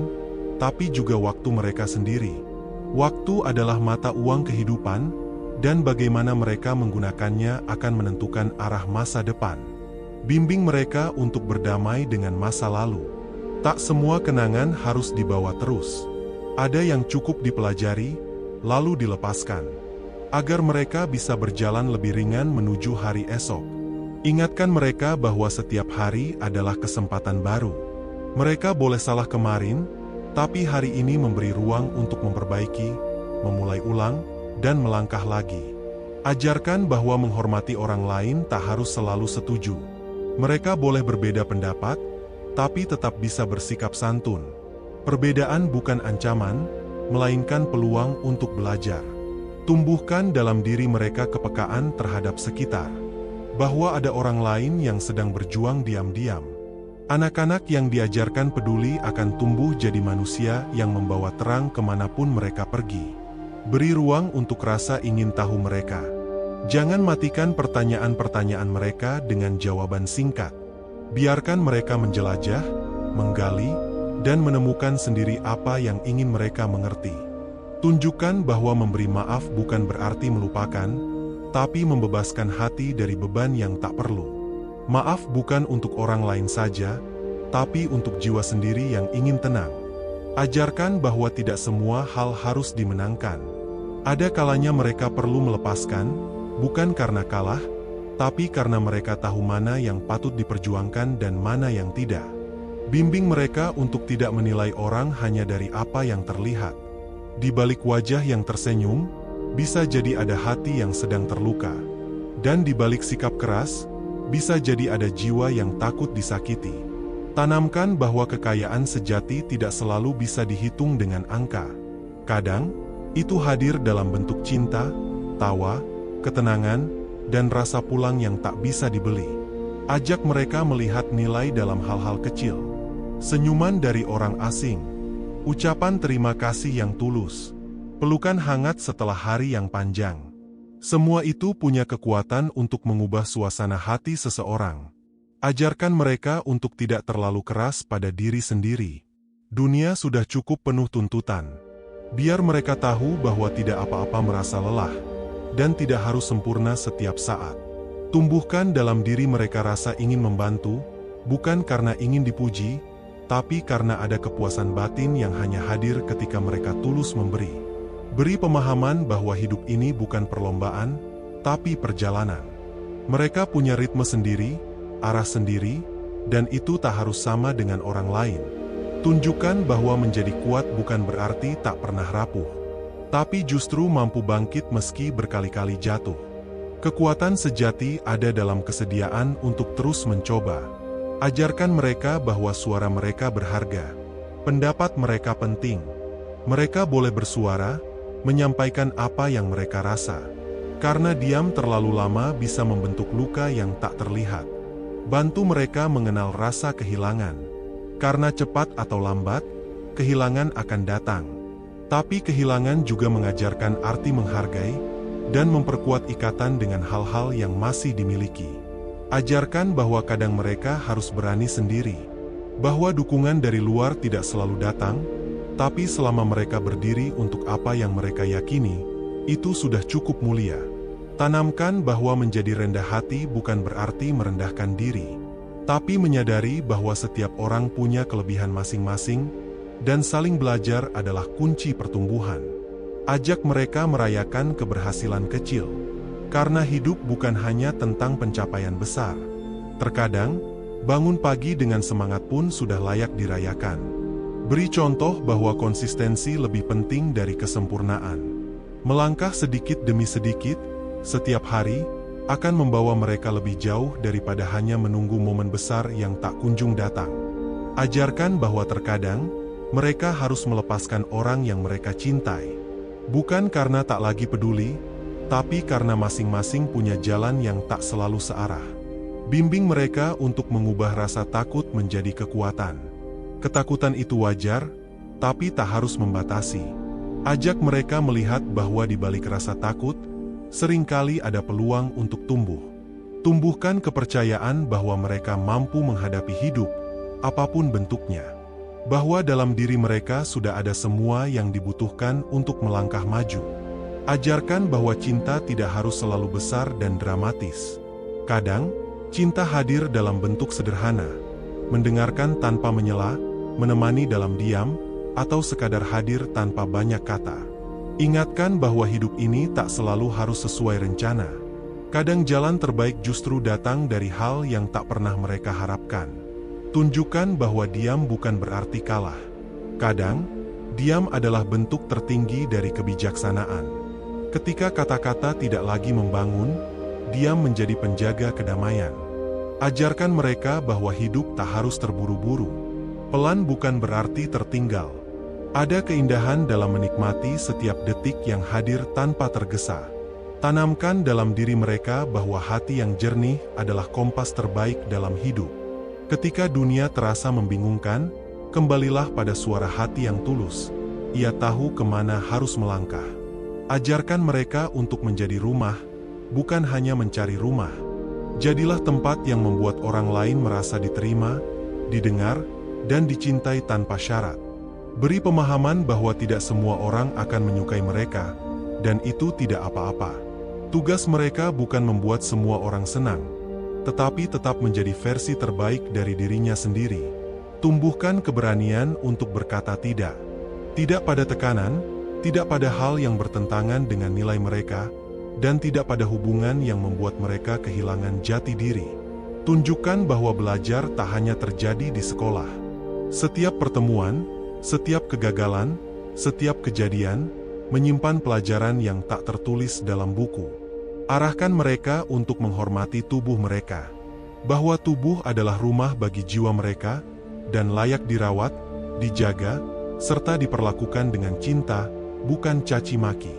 tapi juga waktu mereka sendiri. Waktu adalah mata uang kehidupan, dan bagaimana mereka menggunakannya akan menentukan arah masa depan. Bimbing mereka untuk berdamai dengan masa lalu. Tak semua kenangan harus dibawa terus. Ada yang cukup dipelajari, lalu dilepaskan. Agar mereka bisa berjalan lebih ringan menuju hari esok. Ingatkan mereka bahwa setiap hari adalah kesempatan baru. Mereka boleh salah kemarin, tapi hari ini memberi ruang untuk memperbaiki, memulai ulang, dan melangkah lagi. Ajarkan bahwa menghormati orang lain tak harus selalu setuju. Mereka boleh berbeda pendapat, tapi tetap bisa bersikap santun. Perbedaan bukan ancaman, melainkan peluang untuk belajar. Tumbuhkan dalam diri mereka kepekaan terhadap sekitar. Bahwa ada orang lain yang sedang berjuang diam-diam. Anak-anak yang diajarkan peduli akan tumbuh jadi manusia yang membawa terang kemanapun mereka pergi. Beri ruang untuk rasa ingin tahu mereka. Jangan matikan pertanyaan-pertanyaan mereka dengan jawaban singkat. Biarkan mereka menjelajah, menggali, dan menemukan sendiri apa yang ingin mereka mengerti. Tunjukkan bahwa memberi maaf bukan berarti melupakan, tapi membebaskan hati dari beban yang tak perlu. Maaf bukan untuk orang lain saja, tapi untuk jiwa sendiri yang ingin tenang. Ajarkan bahwa tidak semua hal harus dimenangkan. Ada kalanya mereka perlu melepaskan, bukan karena kalah, tapi karena mereka tahu mana yang patut diperjuangkan dan mana yang tidak. Bimbing mereka untuk tidak menilai orang hanya dari apa yang terlihat. Di balik wajah yang tersenyum, bisa jadi ada hati yang sedang terluka. Dan di balik sikap keras, bisa jadi ada jiwa yang takut disakiti. Tanamkan bahwa kekayaan sejati tidak selalu bisa dihitung dengan angka. Kadang, itu hadir dalam bentuk cinta, tawa, ketenangan, dan rasa pulang yang tak bisa dibeli. Ajak mereka melihat nilai dalam hal-hal kecil. Senyuman dari orang asing. Ucapan terima kasih yang tulus. Pelukan hangat setelah hari yang panjang. Semua itu punya kekuatan untuk mengubah suasana hati seseorang. Ajarkan mereka untuk tidak terlalu keras pada diri sendiri. Dunia sudah cukup penuh tuntutan. Biar mereka tahu bahwa tidak apa-apa merasa lelah, dan tidak harus sempurna setiap saat. Tumbuhkan dalam diri mereka rasa ingin membantu, bukan karena ingin dipuji, tapi karena ada kepuasan batin yang hanya hadir ketika mereka tulus memberi. Beri pemahaman bahwa hidup ini bukan perlombaan, tapi perjalanan. Mereka punya ritme sendiri, arah sendiri, dan itu tak harus sama dengan orang lain. Tunjukkan bahwa menjadi kuat bukan berarti tak pernah rapuh, tapi justru mampu bangkit meski berkali-kali jatuh. Kekuatan sejati ada dalam kesediaan untuk terus mencoba. Ajarkan mereka bahwa suara mereka berharga. Pendapat mereka penting. Mereka boleh bersuara, menyampaikan apa yang mereka rasa. Karena diam terlalu lama bisa membentuk luka yang tak terlihat. Bantu mereka mengenal rasa kehilangan. Karena cepat atau lambat, kehilangan akan datang. Tapi kehilangan juga mengajarkan arti menghargai dan memperkuat ikatan dengan hal-hal yang masih dimiliki. Ajarkan bahwa kadang mereka harus berani sendiri. Bahwa dukungan dari luar tidak selalu datang, tapi selama mereka berdiri untuk apa yang mereka yakini, itu sudah cukup mulia. Tanamkan bahwa menjadi rendah hati bukan berarti merendahkan diri, tapi menyadari bahwa setiap orang punya kelebihan masing-masing, dan saling belajar adalah kunci pertumbuhan. Ajak mereka merayakan keberhasilan kecil. Karena hidup bukan hanya tentang pencapaian besar. Terkadang, bangun pagi dengan semangat pun sudah layak dirayakan. Beri contoh bahwa konsistensi lebih penting dari kesempurnaan. Melangkah sedikit demi sedikit, setiap hari, akan membawa mereka lebih jauh daripada hanya menunggu momen besar yang tak kunjung datang. Ajarkan bahwa terkadang, mereka harus melepaskan orang yang mereka cintai. Bukan karena tak lagi peduli, tapi karena masing-masing punya jalan yang tak selalu searah. Bimbing mereka untuk mengubah rasa takut menjadi kekuatan. Ketakutan itu wajar, tapi tak harus membatasi. Ajak mereka melihat bahwa di balik rasa takut, seringkali ada peluang untuk tumbuh. Tumbuhkan kepercayaan bahwa mereka mampu menghadapi hidup, apapun bentuknya. Bahwa dalam diri mereka sudah ada semua yang dibutuhkan untuk melangkah maju. Ajarkan bahwa cinta tidak harus selalu besar dan dramatis. Kadang, cinta hadir dalam bentuk sederhana. Mendengarkan tanpa menyela, menemani dalam diam, atau sekadar hadir tanpa banyak kata. Ingatkan bahwa hidup ini tak selalu harus sesuai rencana. Kadang jalan terbaik justru datang dari hal yang tak pernah mereka harapkan. Tunjukkan bahwa diam bukan berarti kalah. Kadang, diam adalah bentuk tertinggi dari kebijaksanaan. Ketika kata-kata tidak lagi membangun, diam menjadi penjaga kedamaian. Ajarkan mereka bahwa hidup tak harus terburu-buru. Pelan bukan berarti tertinggal. Ada keindahan dalam menikmati setiap detik yang hadir tanpa tergesa. Tanamkan dalam diri mereka bahwa hati yang jernih adalah kompas terbaik dalam hidup. Ketika dunia terasa membingungkan, kembalilah pada suara hati yang tulus. Ia tahu kemana harus melangkah. Ajarkan mereka untuk menjadi rumah, bukan hanya mencari rumah. Jadilah tempat yang membuat orang lain merasa diterima, didengar, dan dicintai tanpa syarat. Beri pemahaman bahwa tidak semua orang akan menyukai mereka, dan itu tidak apa-apa. Tugas mereka bukan membuat semua orang senang, tetapi tetap menjadi versi terbaik dari dirinya sendiri. Tumbuhkan keberanian untuk berkata tidak. Tidak pada tekanan, tidak pada hal yang bertentangan dengan nilai mereka, dan tidak pada hubungan yang membuat mereka kehilangan jati diri. Tunjukkan bahwa belajar tak hanya terjadi di sekolah. Setiap pertemuan, setiap kegagalan, setiap kejadian, menyimpan pelajaran yang tak tertulis dalam buku. Arahkan mereka untuk menghormati tubuh mereka. Bahwa tubuh adalah rumah bagi jiwa mereka, dan layak dirawat, dijaga, serta diperlakukan dengan cinta, bukan caci maki.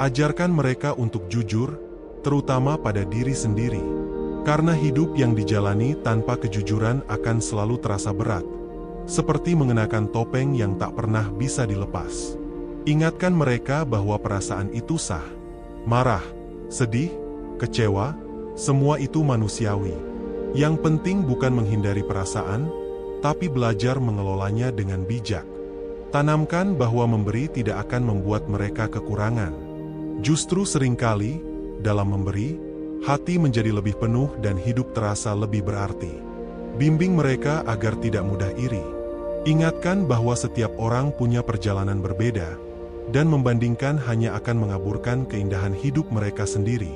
Ajarkan mereka untuk jujur, terutama pada diri sendiri. Karena hidup yang dijalani tanpa kejujuran akan selalu terasa berat. Seperti mengenakan topeng yang tak pernah bisa dilepas. Ingatkan mereka bahwa perasaan itu sah. Marah, sedih, kecewa, semua itu manusiawi. Yang penting bukan menghindari perasaan, tapi belajar mengelolanya dengan bijak. Tanamkan bahwa memberi tidak akan membuat mereka kekurangan. Justru seringkali, dalam memberi, hati menjadi lebih penuh dan hidup terasa lebih berarti. Bimbing mereka agar tidak mudah iri. Ingatkan bahwa setiap orang punya perjalanan berbeda, dan membandingkan hanya akan mengaburkan keindahan hidup mereka sendiri.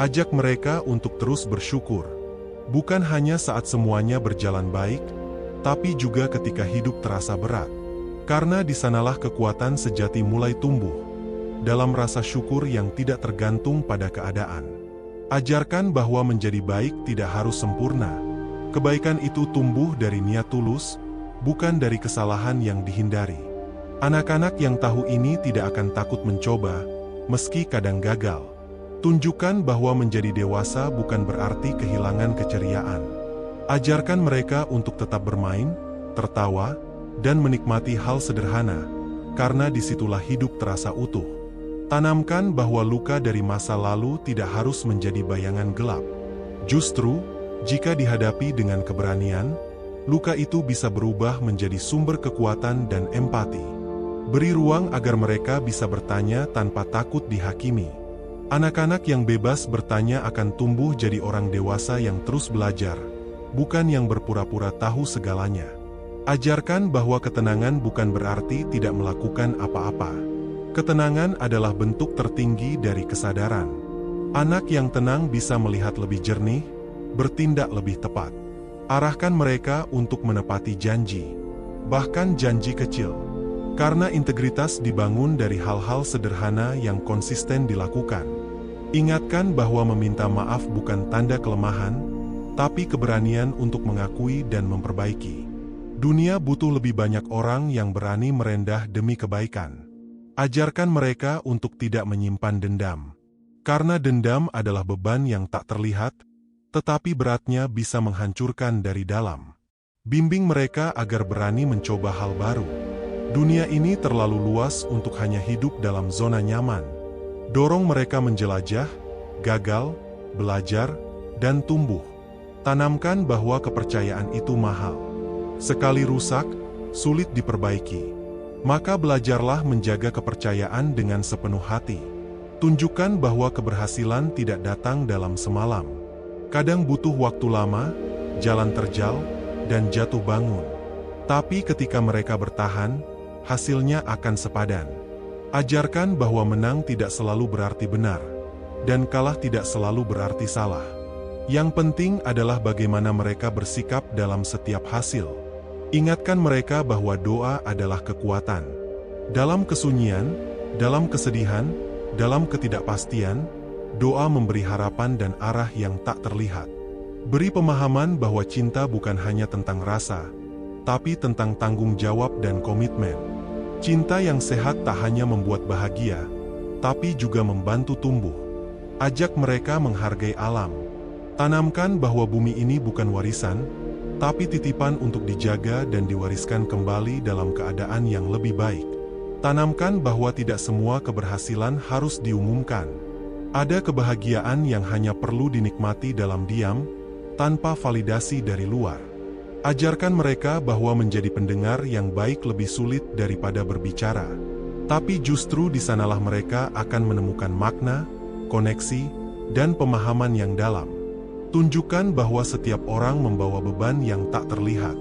Ajak mereka untuk terus bersyukur. Bukan hanya saat semuanya berjalan baik, tapi juga ketika hidup terasa berat. Karena di sanalah kekuatan sejati mulai tumbuh. Dalam rasa syukur yang tidak tergantung pada keadaan. Ajarkan bahwa menjadi baik tidak harus sempurna. Kebaikan itu tumbuh dari niat tulus, bukan dari kesalahan yang dihindari. Anak-anak yang tahu ini tidak akan takut mencoba, meski kadang gagal. Tunjukkan bahwa menjadi dewasa bukan berarti kehilangan keceriaan. Ajarkan mereka untuk tetap bermain, tertawa, dan menikmati hal sederhana, karena disitulah hidup terasa utuh. Tanamkan bahwa luka dari masa lalu tidak harus menjadi bayangan gelap. Justru, jika dihadapi dengan keberanian, luka itu bisa berubah menjadi sumber kekuatan dan empati. Beri ruang agar mereka bisa bertanya tanpa takut dihakimi. Anak-anak yang bebas bertanya akan tumbuh jadi orang dewasa yang terus belajar, bukan yang berpura-pura tahu segalanya. Ajarkan bahwa ketenangan bukan berarti tidak melakukan apa-apa. Ketenangan adalah bentuk tertinggi dari kesadaran. Anak yang tenang bisa melihat lebih jernih, bertindak lebih tepat. Arahkan mereka untuk menepati janji, bahkan janji kecil. Karena integritas dibangun dari hal-hal sederhana yang konsisten dilakukan. Ingatkan bahwa meminta maaf bukan tanda kelemahan, tapi keberanian untuk mengakui dan memperbaiki. Dunia butuh lebih banyak orang yang berani merendah demi kebaikan. Ajarkan mereka untuk tidak menyimpan dendam. Karena dendam adalah beban yang tak terlihat, tetapi beratnya bisa menghancurkan dari dalam. Bimbing mereka agar berani mencoba hal baru. Dunia ini terlalu luas untuk hanya hidup dalam zona nyaman. Dorong mereka menjelajah, gagal, belajar, dan tumbuh. Tanamkan bahwa kepercayaan itu mahal. Sekali rusak, sulit diperbaiki. Maka belajarlah menjaga kepercayaan dengan sepenuh hati. Tunjukkan bahwa keberhasilan tidak datang dalam semalam. Kadang butuh waktu lama, jalan terjal, dan jatuh bangun. Tapi ketika mereka bertahan, hasilnya akan sepadan. Ajarkan bahwa menang tidak selalu berarti benar, dan kalah tidak selalu berarti salah. Yang penting adalah bagaimana mereka bersikap dalam setiap hasil. Ingatkan mereka bahwa doa adalah kekuatan. Dalam kesunyian, dalam kesedihan, dalam ketidakpastian, doa memberi harapan dan arah yang tak terlihat. Beri pemahaman bahwa cinta bukan hanya tentang rasa, tapi tentang tanggung jawab dan komitmen. Cinta yang sehat tak hanya membuat bahagia, tapi juga membantu tumbuh. Ajak mereka menghargai alam. Tanamkan bahwa bumi ini bukan warisan, tapi titipan untuk dijaga dan diwariskan kembali dalam keadaan yang lebih baik. Tanamkan bahwa tidak semua keberhasilan harus diumumkan. Ada kebahagiaan yang hanya perlu dinikmati dalam diam, tanpa validasi dari luar. Ajarkan mereka bahwa menjadi pendengar yang baik lebih sulit daripada berbicara. Tapi justru di sanalah mereka akan menemukan makna, koneksi, dan pemahaman yang dalam. Tunjukkan bahwa setiap orang membawa beban yang tak terlihat.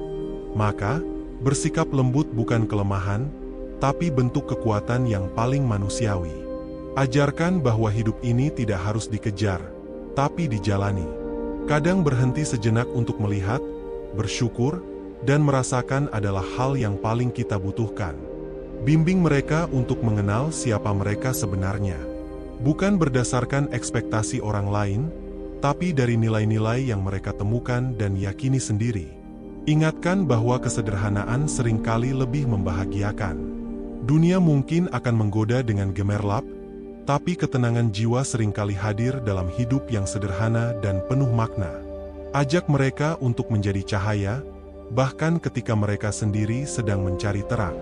Maka, bersikap lembut bukan kelemahan, tapi bentuk kekuatan yang paling manusiawi. Ajarkan bahwa hidup ini tidak harus dikejar, tapi dijalani. Kadang berhenti sejenak untuk melihat, bersyukur, dan merasakan adalah hal yang paling kita butuhkan. Bimbing mereka untuk mengenal siapa mereka sebenarnya. Bukan berdasarkan ekspektasi orang lain, tapi dari nilai-nilai yang mereka temukan dan yakini sendiri. Ingatkan bahwa kesederhanaan seringkali lebih membahagiakan. Dunia mungkin akan menggoda dengan gemerlap, tapi ketenangan jiwa seringkali hadir dalam hidup yang sederhana dan penuh makna. Ajak mereka untuk menjadi cahaya, bahkan ketika mereka sendiri sedang mencari terang.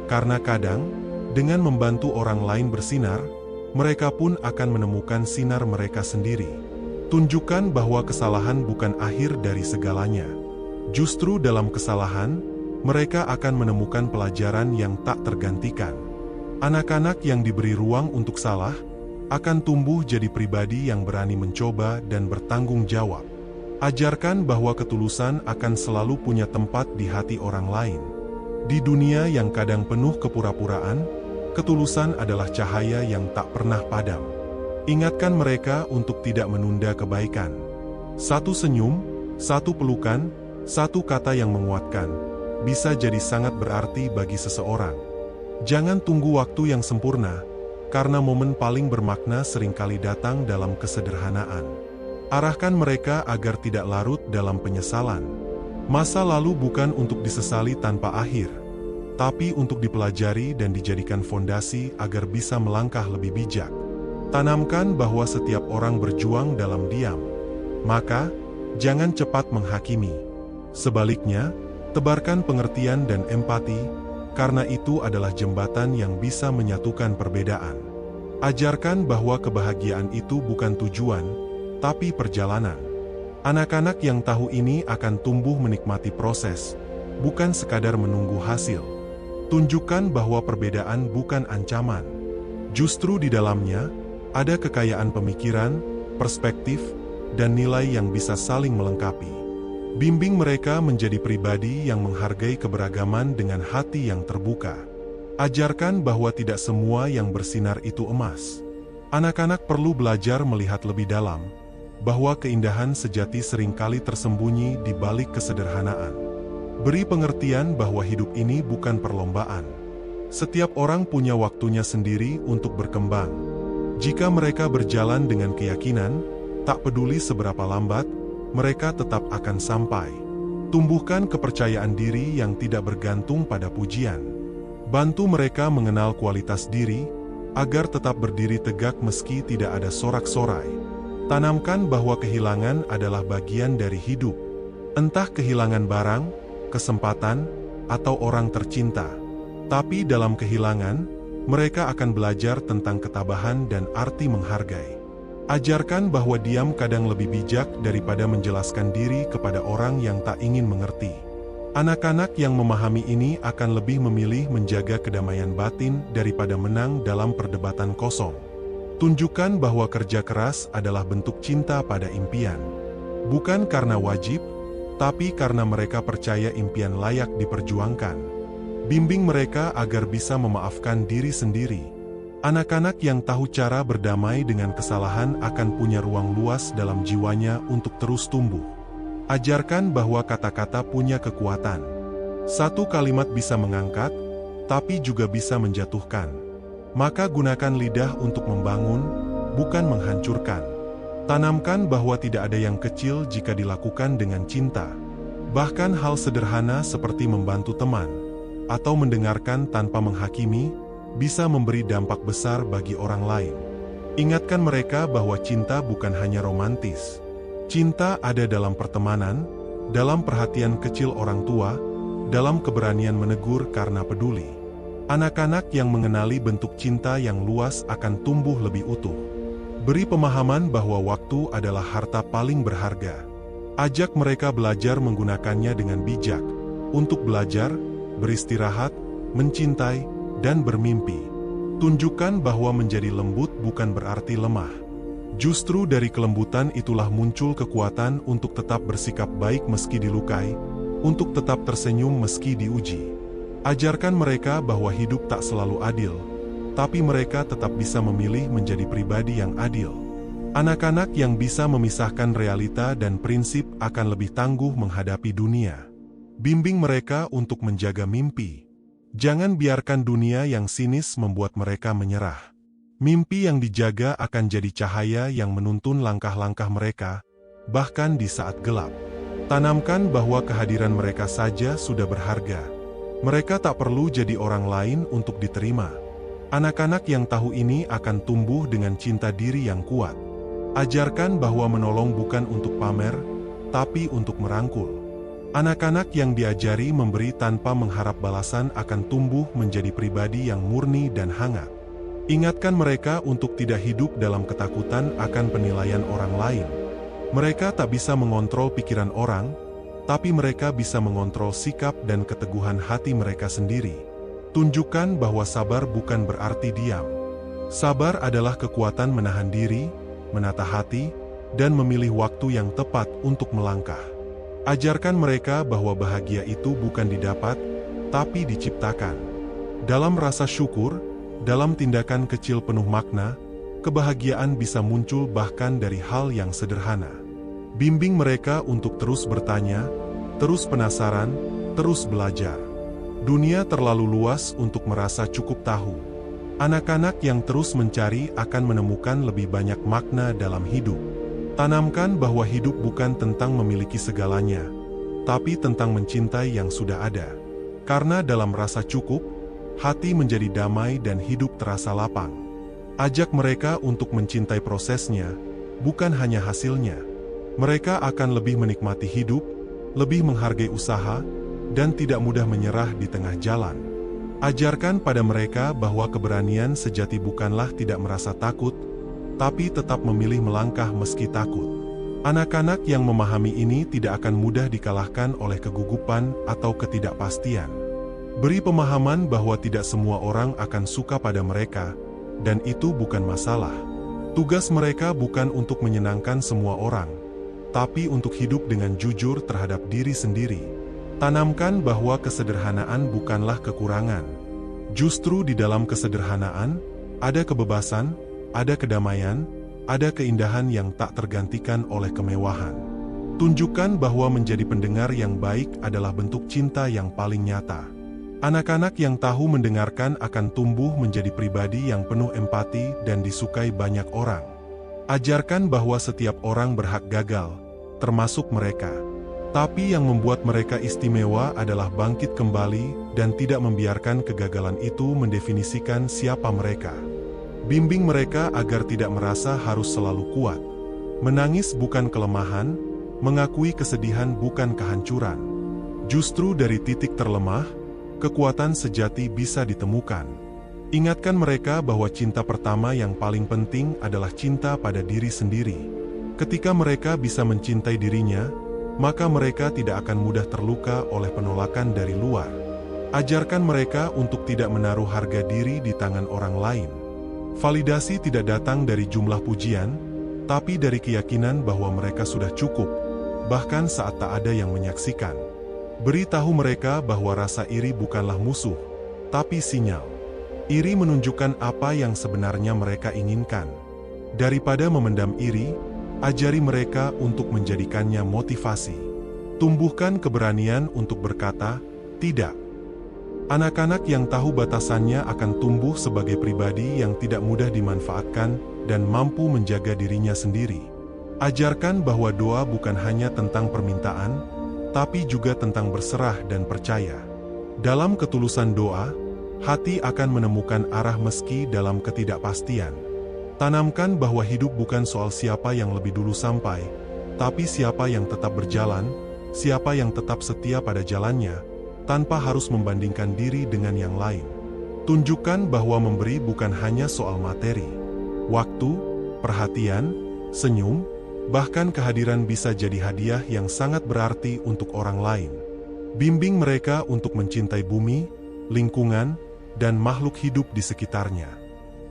Karena kadang, dengan membantu orang lain bersinar, mereka pun akan menemukan sinar mereka sendiri. Tunjukkan bahwa kesalahan bukan akhir dari segalanya. Justru dalam kesalahan, mereka akan menemukan pelajaran yang tak tergantikan. Anak-anak yang diberi ruang untuk salah, akan tumbuh jadi pribadi yang berani mencoba dan bertanggung jawab. Ajarkan bahwa ketulusan akan selalu punya tempat di hati orang lain. Di dunia yang kadang penuh kepura-puraan, ketulusan adalah cahaya yang tak pernah padam. Ingatkan mereka untuk tidak menunda kebaikan. Satu senyum, satu pelukan, satu kata yang menguatkan, bisa jadi sangat berarti bagi seseorang. Jangan tunggu waktu yang sempurna, karena momen paling bermakna seringkali datang dalam kesederhanaan. Arahkan mereka agar tidak larut dalam penyesalan. Masa lalu bukan untuk disesali tanpa akhir, tapi untuk dipelajari dan dijadikan fondasi agar bisa melangkah lebih bijak. Tanamkan bahwa setiap orang berjuang dalam diam. Maka, jangan cepat menghakimi. Sebaliknya, tebarkan pengertian dan empati, karena itu adalah jembatan yang bisa menyatukan perbedaan. Ajarkan bahwa kebahagiaan itu bukan tujuan, tapi perjalanan. Anak-anak yang tahu ini akan tumbuh menikmati proses, bukan sekadar menunggu hasil. Tunjukkan bahwa perbedaan bukan ancaman. Justru di dalamnya, ada kekayaan pemikiran, perspektif, dan nilai yang bisa saling melengkapi. Bimbing mereka menjadi pribadi yang menghargai keberagaman dengan hati yang terbuka. Ajarkan bahwa tidak semua yang bersinar itu emas. Anak-anak perlu belajar melihat lebih dalam, bahwa keindahan sejati seringkali tersembunyi di balik kesederhanaan. Beri pengertian bahwa hidup ini bukan perlombaan. Setiap orang punya waktunya sendiri untuk berkembang. Jika mereka berjalan dengan keyakinan, tak peduli seberapa lambat, mereka tetap akan sampai. Tumbuhkan kepercayaan diri yang tidak bergantung pada pujian. Bantu mereka mengenal kualitas diri, agar tetap berdiri tegak meski tidak ada sorak-sorai. Tanamkan bahwa kehilangan adalah bagian dari hidup. Entah kehilangan barang, kesempatan, atau orang tercinta. Tapi dalam kehilangan, mereka akan belajar tentang ketabahan dan arti menghargai. Ajarkan bahwa diam kadang lebih bijak daripada menjelaskan diri kepada orang yang tak ingin mengerti. Anak-anak yang memahami ini akan lebih memilih menjaga kedamaian batin daripada menang dalam perdebatan kosong. Tunjukkan bahwa kerja keras adalah bentuk cinta pada impian. Bukan karena wajib, tapi karena mereka percaya impian layak diperjuangkan. Bimbing mereka agar bisa memaafkan diri sendiri. Anak-anak yang tahu cara berdamai dengan kesalahan akan punya ruang luas dalam jiwanya untuk terus tumbuh. Ajarkan bahwa kata-kata punya kekuatan. Satu kalimat bisa mengangkat, tapi juga bisa menjatuhkan. Maka gunakan lidah untuk membangun, bukan menghancurkan. Tanamkan bahwa tidak ada yang kecil jika dilakukan dengan cinta. Bahkan hal sederhana seperti membantu teman, atau mendengarkan tanpa menghakimi, bisa memberi dampak besar bagi orang lain. Ingatkan mereka bahwa cinta bukan hanya romantis. Cinta ada dalam pertemanan, dalam perhatian kecil orang tua, dalam keberanian menegur karena peduli. Anak-anak yang mengenali bentuk cinta yang luas akan tumbuh lebih utuh. Beri pemahaman bahwa waktu adalah harta paling berharga. Ajak mereka belajar menggunakannya dengan bijak, untuk belajar, beristirahat, mencintai, dan bermimpi. Tunjukkan bahwa menjadi lembut bukan berarti lemah. Justru dari kelembutan itulah muncul kekuatan untuk tetap bersikap baik meski dilukai, untuk tetap tersenyum meski diuji. Ajarkan mereka bahwa hidup tak selalu adil, tapi mereka tetap bisa memilih menjadi pribadi yang adil. Anak-anak yang bisa memisahkan realita dan prinsip akan lebih tangguh menghadapi dunia. Bimbing mereka untuk menjaga mimpi. Jangan biarkan dunia yang sinis membuat mereka menyerah. Mimpi yang dijaga akan jadi cahaya yang menuntun langkah-langkah mereka, bahkan di saat gelap. Tanamkan bahwa kehadiran mereka saja sudah berharga. Mereka tak perlu jadi orang lain untuk diterima. Anak-anak yang tahu ini akan tumbuh dengan cinta diri yang kuat. Ajarkan bahwa menolong bukan untuk pamer, tapi untuk merangkul. Anak-anak yang diajari memberi tanpa mengharap balasan akan tumbuh menjadi pribadi yang murni dan hangat. Ingatkan mereka untuk tidak hidup dalam ketakutan akan penilaian orang lain. Mereka tak bisa mengontrol pikiran orang, tapi mereka bisa mengontrol sikap dan keteguhan hati mereka sendiri. Tunjukkan bahwa sabar bukan berarti diam. Sabar adalah kekuatan menahan diri, menata hati, dan memilih waktu yang tepat untuk melangkah. Ajarkan mereka bahwa bahagia itu bukan didapat, tapi diciptakan. Dalam rasa syukur, dalam tindakan kecil penuh makna, kebahagiaan bisa muncul bahkan dari hal yang sederhana. Bimbing mereka untuk terus bertanya, terus penasaran, terus belajar. Dunia terlalu luas untuk merasa cukup tahu. Anak-anak yang terus mencari akan menemukan lebih banyak makna dalam hidup. Tanamkan bahwa hidup bukan tentang memiliki segalanya, tapi tentang mencintai yang sudah ada. Karena dalam rasa cukup, hati menjadi damai dan hidup terasa lapang. Ajak mereka untuk mencintai prosesnya, bukan hanya hasilnya. Mereka akan lebih menikmati hidup, lebih menghargai usaha, dan tidak mudah menyerah di tengah jalan. Ajarkan pada mereka bahwa keberanian sejati bukanlah tidak merasa takut, tapi tetap memilih melangkah meski takut. Anak-anak yang memahami ini tidak akan mudah dikalahkan oleh kegugupan atau ketidakpastian. Beri pemahaman bahwa tidak semua orang akan suka pada mereka, dan itu bukan masalah. Tugas mereka bukan untuk menyenangkan semua orang, tapi untuk hidup dengan jujur terhadap diri sendiri. Tanamkan bahwa kesederhanaan bukanlah kekurangan. Justru di dalam kesederhanaan, ada kebebasan, ada kedamaian, ada keindahan yang tak tergantikan oleh kemewahan. Tunjukkan bahwa menjadi pendengar yang baik adalah bentuk cinta yang paling nyata. Anak-anak yang tahu mendengarkan akan tumbuh menjadi pribadi yang penuh empati dan disukai banyak orang. Ajarkan bahwa setiap orang berhak gagal, termasuk mereka. Tapi yang membuat mereka istimewa adalah bangkit kembali dan tidak membiarkan kegagalan itu mendefinisikan siapa mereka. Bimbing mereka agar tidak merasa harus selalu kuat. Menangis bukan kelemahan, mengakui kesedihan bukan kehancuran. Justru dari titik terlemah, kekuatan sejati bisa ditemukan. Ingatkan mereka bahwa cinta pertama yang paling penting adalah cinta pada diri sendiri. Ketika mereka bisa mencintai dirinya, maka mereka tidak akan mudah terluka oleh penolakan dari luar. Ajarkan mereka untuk tidak menaruh harga diri di tangan orang lain. Validasi tidak datang dari jumlah pujian, tapi dari keyakinan bahwa mereka sudah cukup, bahkan saat tak ada yang menyaksikan. Beritahu mereka bahwa rasa iri bukanlah musuh, tapi sinyal. Iri menunjukkan apa yang sebenarnya mereka inginkan. Daripada memendam iri, ajari mereka untuk menjadikannya motivasi. Tumbuhkan keberanian untuk berkata, tidak. Anak-anak yang tahu batasannya akan tumbuh sebagai pribadi yang tidak mudah dimanfaatkan dan mampu menjaga dirinya sendiri. Ajarkan bahwa doa bukan hanya tentang permintaan, tapi juga tentang berserah dan percaya. Dalam ketulusan doa, hati akan menemukan arah meski dalam ketidakpastian. Tanamkan bahwa hidup bukan soal siapa yang lebih dulu sampai, tapi siapa yang tetap berjalan, siapa yang tetap setia pada jalannya, tanpa harus membandingkan diri dengan yang lain. Tunjukkan bahwa memberi bukan hanya soal materi. Waktu, perhatian, senyum, bahkan kehadiran bisa jadi hadiah yang sangat berarti untuk orang lain. Bimbing mereka untuk mencintai bumi, lingkungan, dan makhluk hidup di sekitarnya.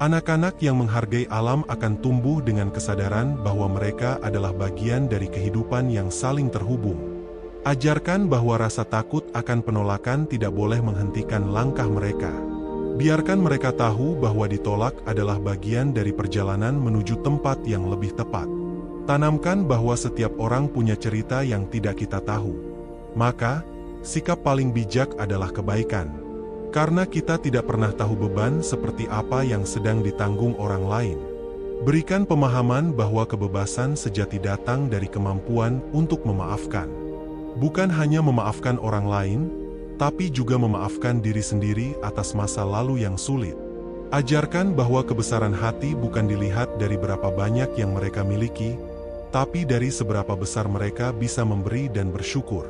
Anak-anak yang menghargai alam akan tumbuh dengan kesadaran bahwa mereka adalah bagian dari kehidupan yang saling terhubung. Ajarkan bahwa rasa takut akan penolakan tidak boleh menghentikan langkah mereka. Biarkan mereka tahu bahwa ditolak adalah bagian dari perjalanan menuju tempat yang lebih tepat. Tanamkan bahwa setiap orang punya cerita yang tidak kita tahu. Maka, sikap paling bijak adalah kebaikan. Karena kita tidak pernah tahu beban seperti apa yang sedang ditanggung orang lain. Berikan pemahaman bahwa kebebasan sejati datang dari kemampuan untuk memaafkan. Bukan hanya memaafkan orang lain, tapi juga memaafkan diri sendiri atas masa lalu yang sulit. Ajarkan bahwa kebesaran hati bukan dilihat dari berapa banyak yang mereka miliki, tapi dari seberapa besar mereka bisa memberi dan bersyukur.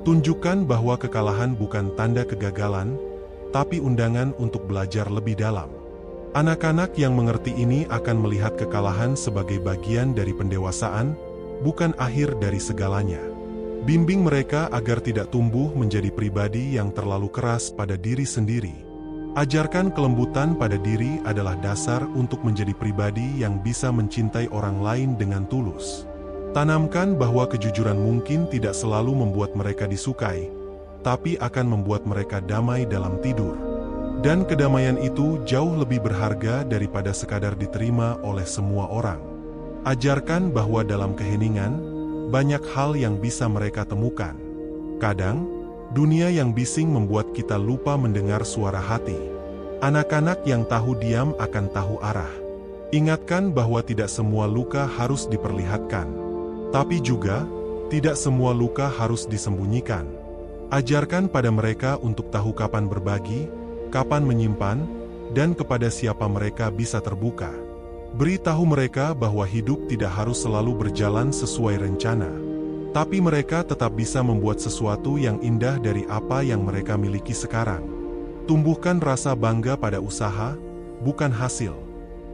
Tunjukkan bahwa kekalahan bukan tanda kegagalan, tapi undangan untuk belajar lebih dalam. Anak-anak yang mengerti ini akan melihat kekalahan sebagai bagian dari pendewasaan, bukan akhir dari segalanya. Bimbing mereka agar tidak tumbuh menjadi pribadi yang terlalu keras pada diri sendiri. Ajarkan kelembutan pada diri adalah dasar untuk menjadi pribadi yang bisa mencintai orang lain dengan tulus. Tanamkan bahwa kejujuran mungkin tidak selalu membuat mereka disukai, tapi akan membuat mereka damai dalam tidur. Dan kedamaian itu jauh lebih berharga daripada sekadar diterima oleh semua orang. Ajarkan bahwa dalam keheningan, banyak hal yang bisa mereka temukan. Kadang, dunia yang bising membuat kita lupa mendengar suara hati. Anak-anak yang tahu diam akan tahu arah. Ingatkan bahwa tidak semua luka harus diperlihatkan. Tapi juga, tidak semua luka harus disembunyikan. Ajarkan pada mereka untuk tahu kapan berbagi, kapan menyimpan, dan kepada siapa mereka bisa terbuka. Beritahu mereka bahwa hidup tidak harus selalu berjalan sesuai rencana, tapi mereka tetap bisa membuat sesuatu yang indah dari apa yang mereka miliki sekarang. Tumbuhkan rasa bangga pada usaha, bukan hasil.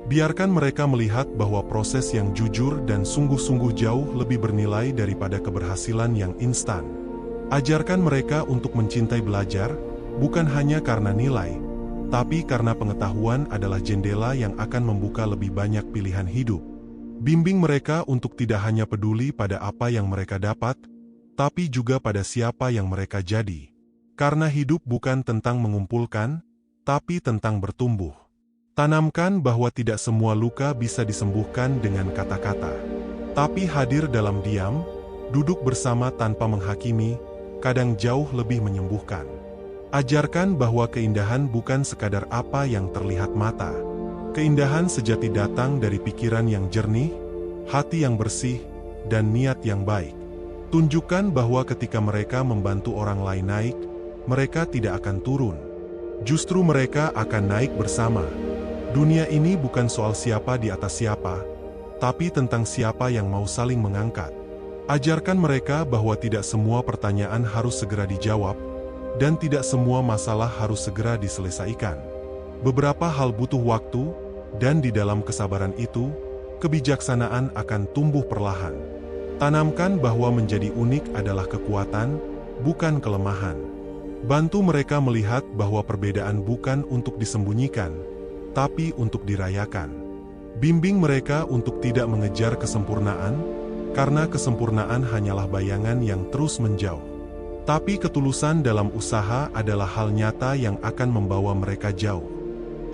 Biarkan mereka melihat bahwa proses yang jujur dan sungguh-sungguh jauh lebih bernilai daripada keberhasilan yang instan. Ajarkan mereka untuk mencintai belajar, bukan hanya karena nilai, tapi karena pengetahuan adalah jendela yang akan membuka lebih banyak pilihan hidup. Bimbing mereka untuk tidak hanya peduli pada apa yang mereka dapat, tapi juga pada siapa yang mereka jadi. Karena hidup bukan tentang mengumpulkan, tapi tentang bertumbuh. Tanamkan bahwa tidak semua luka bisa disembuhkan dengan kata-kata. Tapi hadir dalam diam, duduk bersama tanpa menghakimi, kadang jauh lebih menyembuhkan. Ajarkan bahwa keindahan bukan sekadar apa yang terlihat mata. Keindahan sejati datang dari pikiran yang jernih, hati yang bersih, dan niat yang baik. Tunjukkan bahwa ketika mereka membantu orang lain naik, mereka tidak akan turun. Justru mereka akan naik bersama. Dunia ini bukan soal siapa di atas siapa, tapi tentang siapa yang mau saling mengangkat. Ajarkan mereka bahwa tidak semua pertanyaan harus segera dijawab, dan tidak semua masalah harus segera diselesaikan. Beberapa hal butuh waktu, dan di dalam kesabaran itu, kebijaksanaan akan tumbuh perlahan. Tanamkan bahwa menjadi unik adalah kekuatan, bukan kelemahan. Bantu mereka melihat bahwa perbedaan bukan untuk disembunyikan, tapi untuk dirayakan. Bimbing mereka untuk tidak mengejar kesempurnaan, karena kesempurnaan hanyalah bayangan yang terus menjauh. Tapi ketulusan dalam usaha adalah hal nyata yang akan membawa mereka jauh.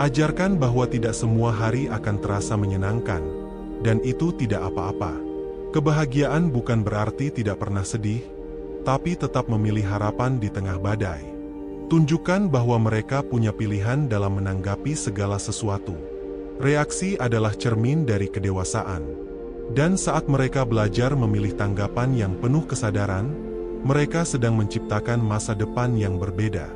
Ajarkan bahwa tidak semua hari akan terasa menyenangkan, dan itu tidak apa-apa. Kebahagiaan bukan berarti tidak pernah sedih, tapi tetap memilih harapan di tengah badai. Tunjukkan bahwa mereka punya pilihan dalam menanggapi segala sesuatu. Reaksi adalah cermin dari kedewasaan. Dan saat mereka belajar memilih tanggapan yang penuh kesadaran, mereka sedang menciptakan masa depan yang berbeda.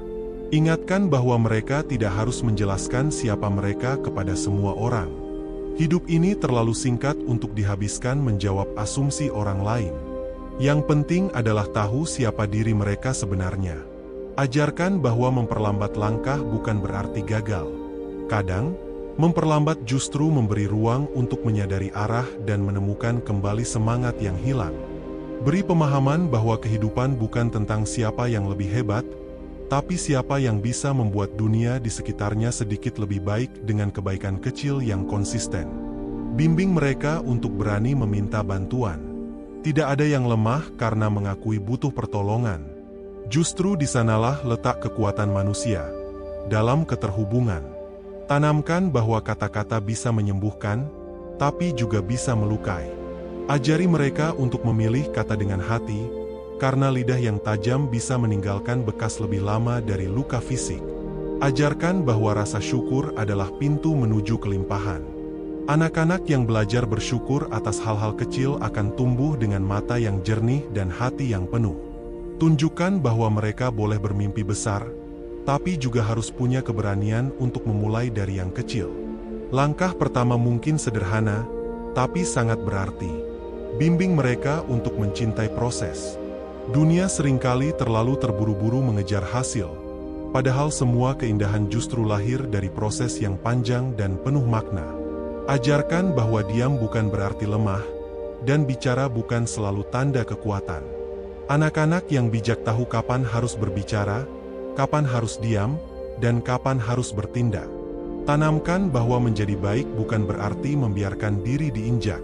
Ingatkan bahwa mereka tidak harus menjelaskan siapa mereka kepada semua orang. Hidup ini terlalu singkat untuk dihabiskan menjawab asumsi orang lain. Yang penting adalah tahu siapa diri mereka sebenarnya. Ajarkan bahwa memperlambat langkah bukan berarti gagal. Kadang, memperlambat justru memberi ruang untuk menyadari arah dan menemukan kembali semangat yang hilang. Beri pemahaman bahwa kehidupan bukan tentang siapa yang lebih hebat, tapi siapa yang bisa membuat dunia di sekitarnya sedikit lebih baik dengan kebaikan kecil yang konsisten. Bimbing mereka untuk berani meminta bantuan. Tidak ada yang lemah karena mengakui butuh pertolongan. Justru di sanalah letak kekuatan manusia. Dalam keterhubungan, tanamkan bahwa kata-kata bisa menyembuhkan, tapi juga bisa melukai. Ajari mereka untuk memilih kata dengan hati, karena lidah yang tajam bisa meninggalkan bekas lebih lama dari luka fisik. Ajarkan bahwa rasa syukur adalah pintu menuju kelimpahan. Anak-anak yang belajar bersyukur atas hal-hal kecil akan tumbuh dengan mata yang jernih dan hati yang penuh. Tunjukkan bahwa mereka boleh bermimpi besar, tapi juga harus punya keberanian untuk memulai dari yang kecil. Langkah pertama mungkin sederhana, tapi sangat berarti. Bimbing mereka untuk mencintai proses. Dunia seringkali terlalu terburu-buru mengejar hasil, padahal semua keindahan justru lahir dari proses yang panjang dan penuh makna. Ajarkan bahwa diam bukan berarti lemah, dan bicara bukan selalu tanda kekuatan. Anak-anak yang bijak tahu kapan harus berbicara, kapan harus diam, dan kapan harus bertindak. Tanamkan bahwa menjadi baik bukan berarti membiarkan diri diinjak.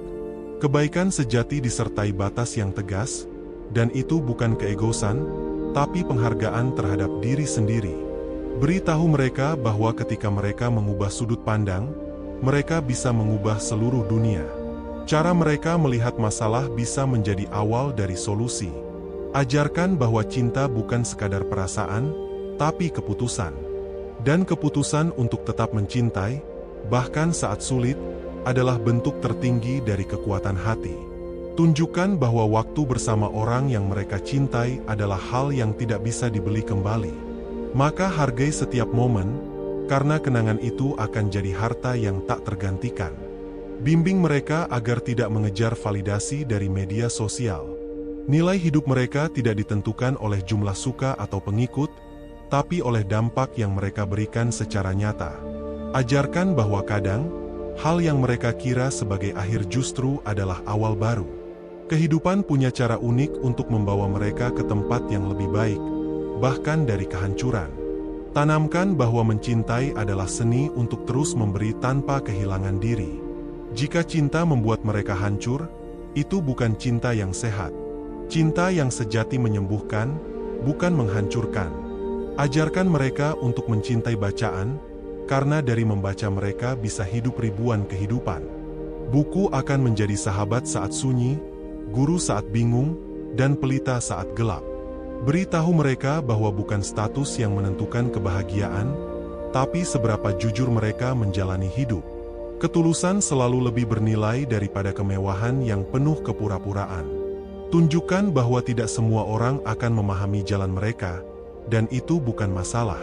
Kebaikan sejati disertai batas yang tegas, dan itu bukan keegoisan, tapi penghargaan terhadap diri sendiri. Beritahu mereka bahwa ketika mereka mengubah sudut pandang, mereka bisa mengubah seluruh dunia. Cara mereka melihat masalah bisa menjadi awal dari solusi. Ajarkan bahwa cinta bukan sekadar perasaan, tapi keputusan. Dan keputusan untuk tetap mencintai, bahkan saat sulit, adalah bentuk tertinggi dari kekuatan hati. Tunjukkan bahwa waktu bersama orang yang mereka cintai adalah hal yang tidak bisa dibeli kembali. Maka hargai setiap momen, karena kenangan itu akan jadi harta yang tak tergantikan. Bimbing mereka agar tidak mengejar validasi dari media sosial. Nilai hidup mereka tidak ditentukan oleh jumlah suka atau pengikut, tapi oleh dampak yang mereka berikan secara nyata. Ajarkan bahwa kadang, hal yang mereka kira sebagai akhir justru adalah awal baru. Kehidupan punya cara unik untuk membawa mereka ke tempat yang lebih baik, bahkan dari kehancuran. Tanamkan bahwa mencintai adalah seni untuk terus memberi tanpa kehilangan diri. Jika cinta membuat mereka hancur, itu bukan cinta yang sehat. Cinta yang sejati menyembuhkan, bukan menghancurkan. Ajarkan mereka untuk mencintai bacaan, karena dari membaca mereka bisa hidup ribuan kehidupan. Buku akan menjadi sahabat saat sunyi, guru saat bingung, dan pelita saat gelap. Beritahu mereka bahwa bukan status yang menentukan kebahagiaan, tapi seberapa jujur mereka menjalani hidup. Ketulusan selalu lebih bernilai daripada kemewahan yang penuh kepura-puraan. Tunjukkan bahwa tidak semua orang akan memahami jalan mereka, dan itu bukan masalah.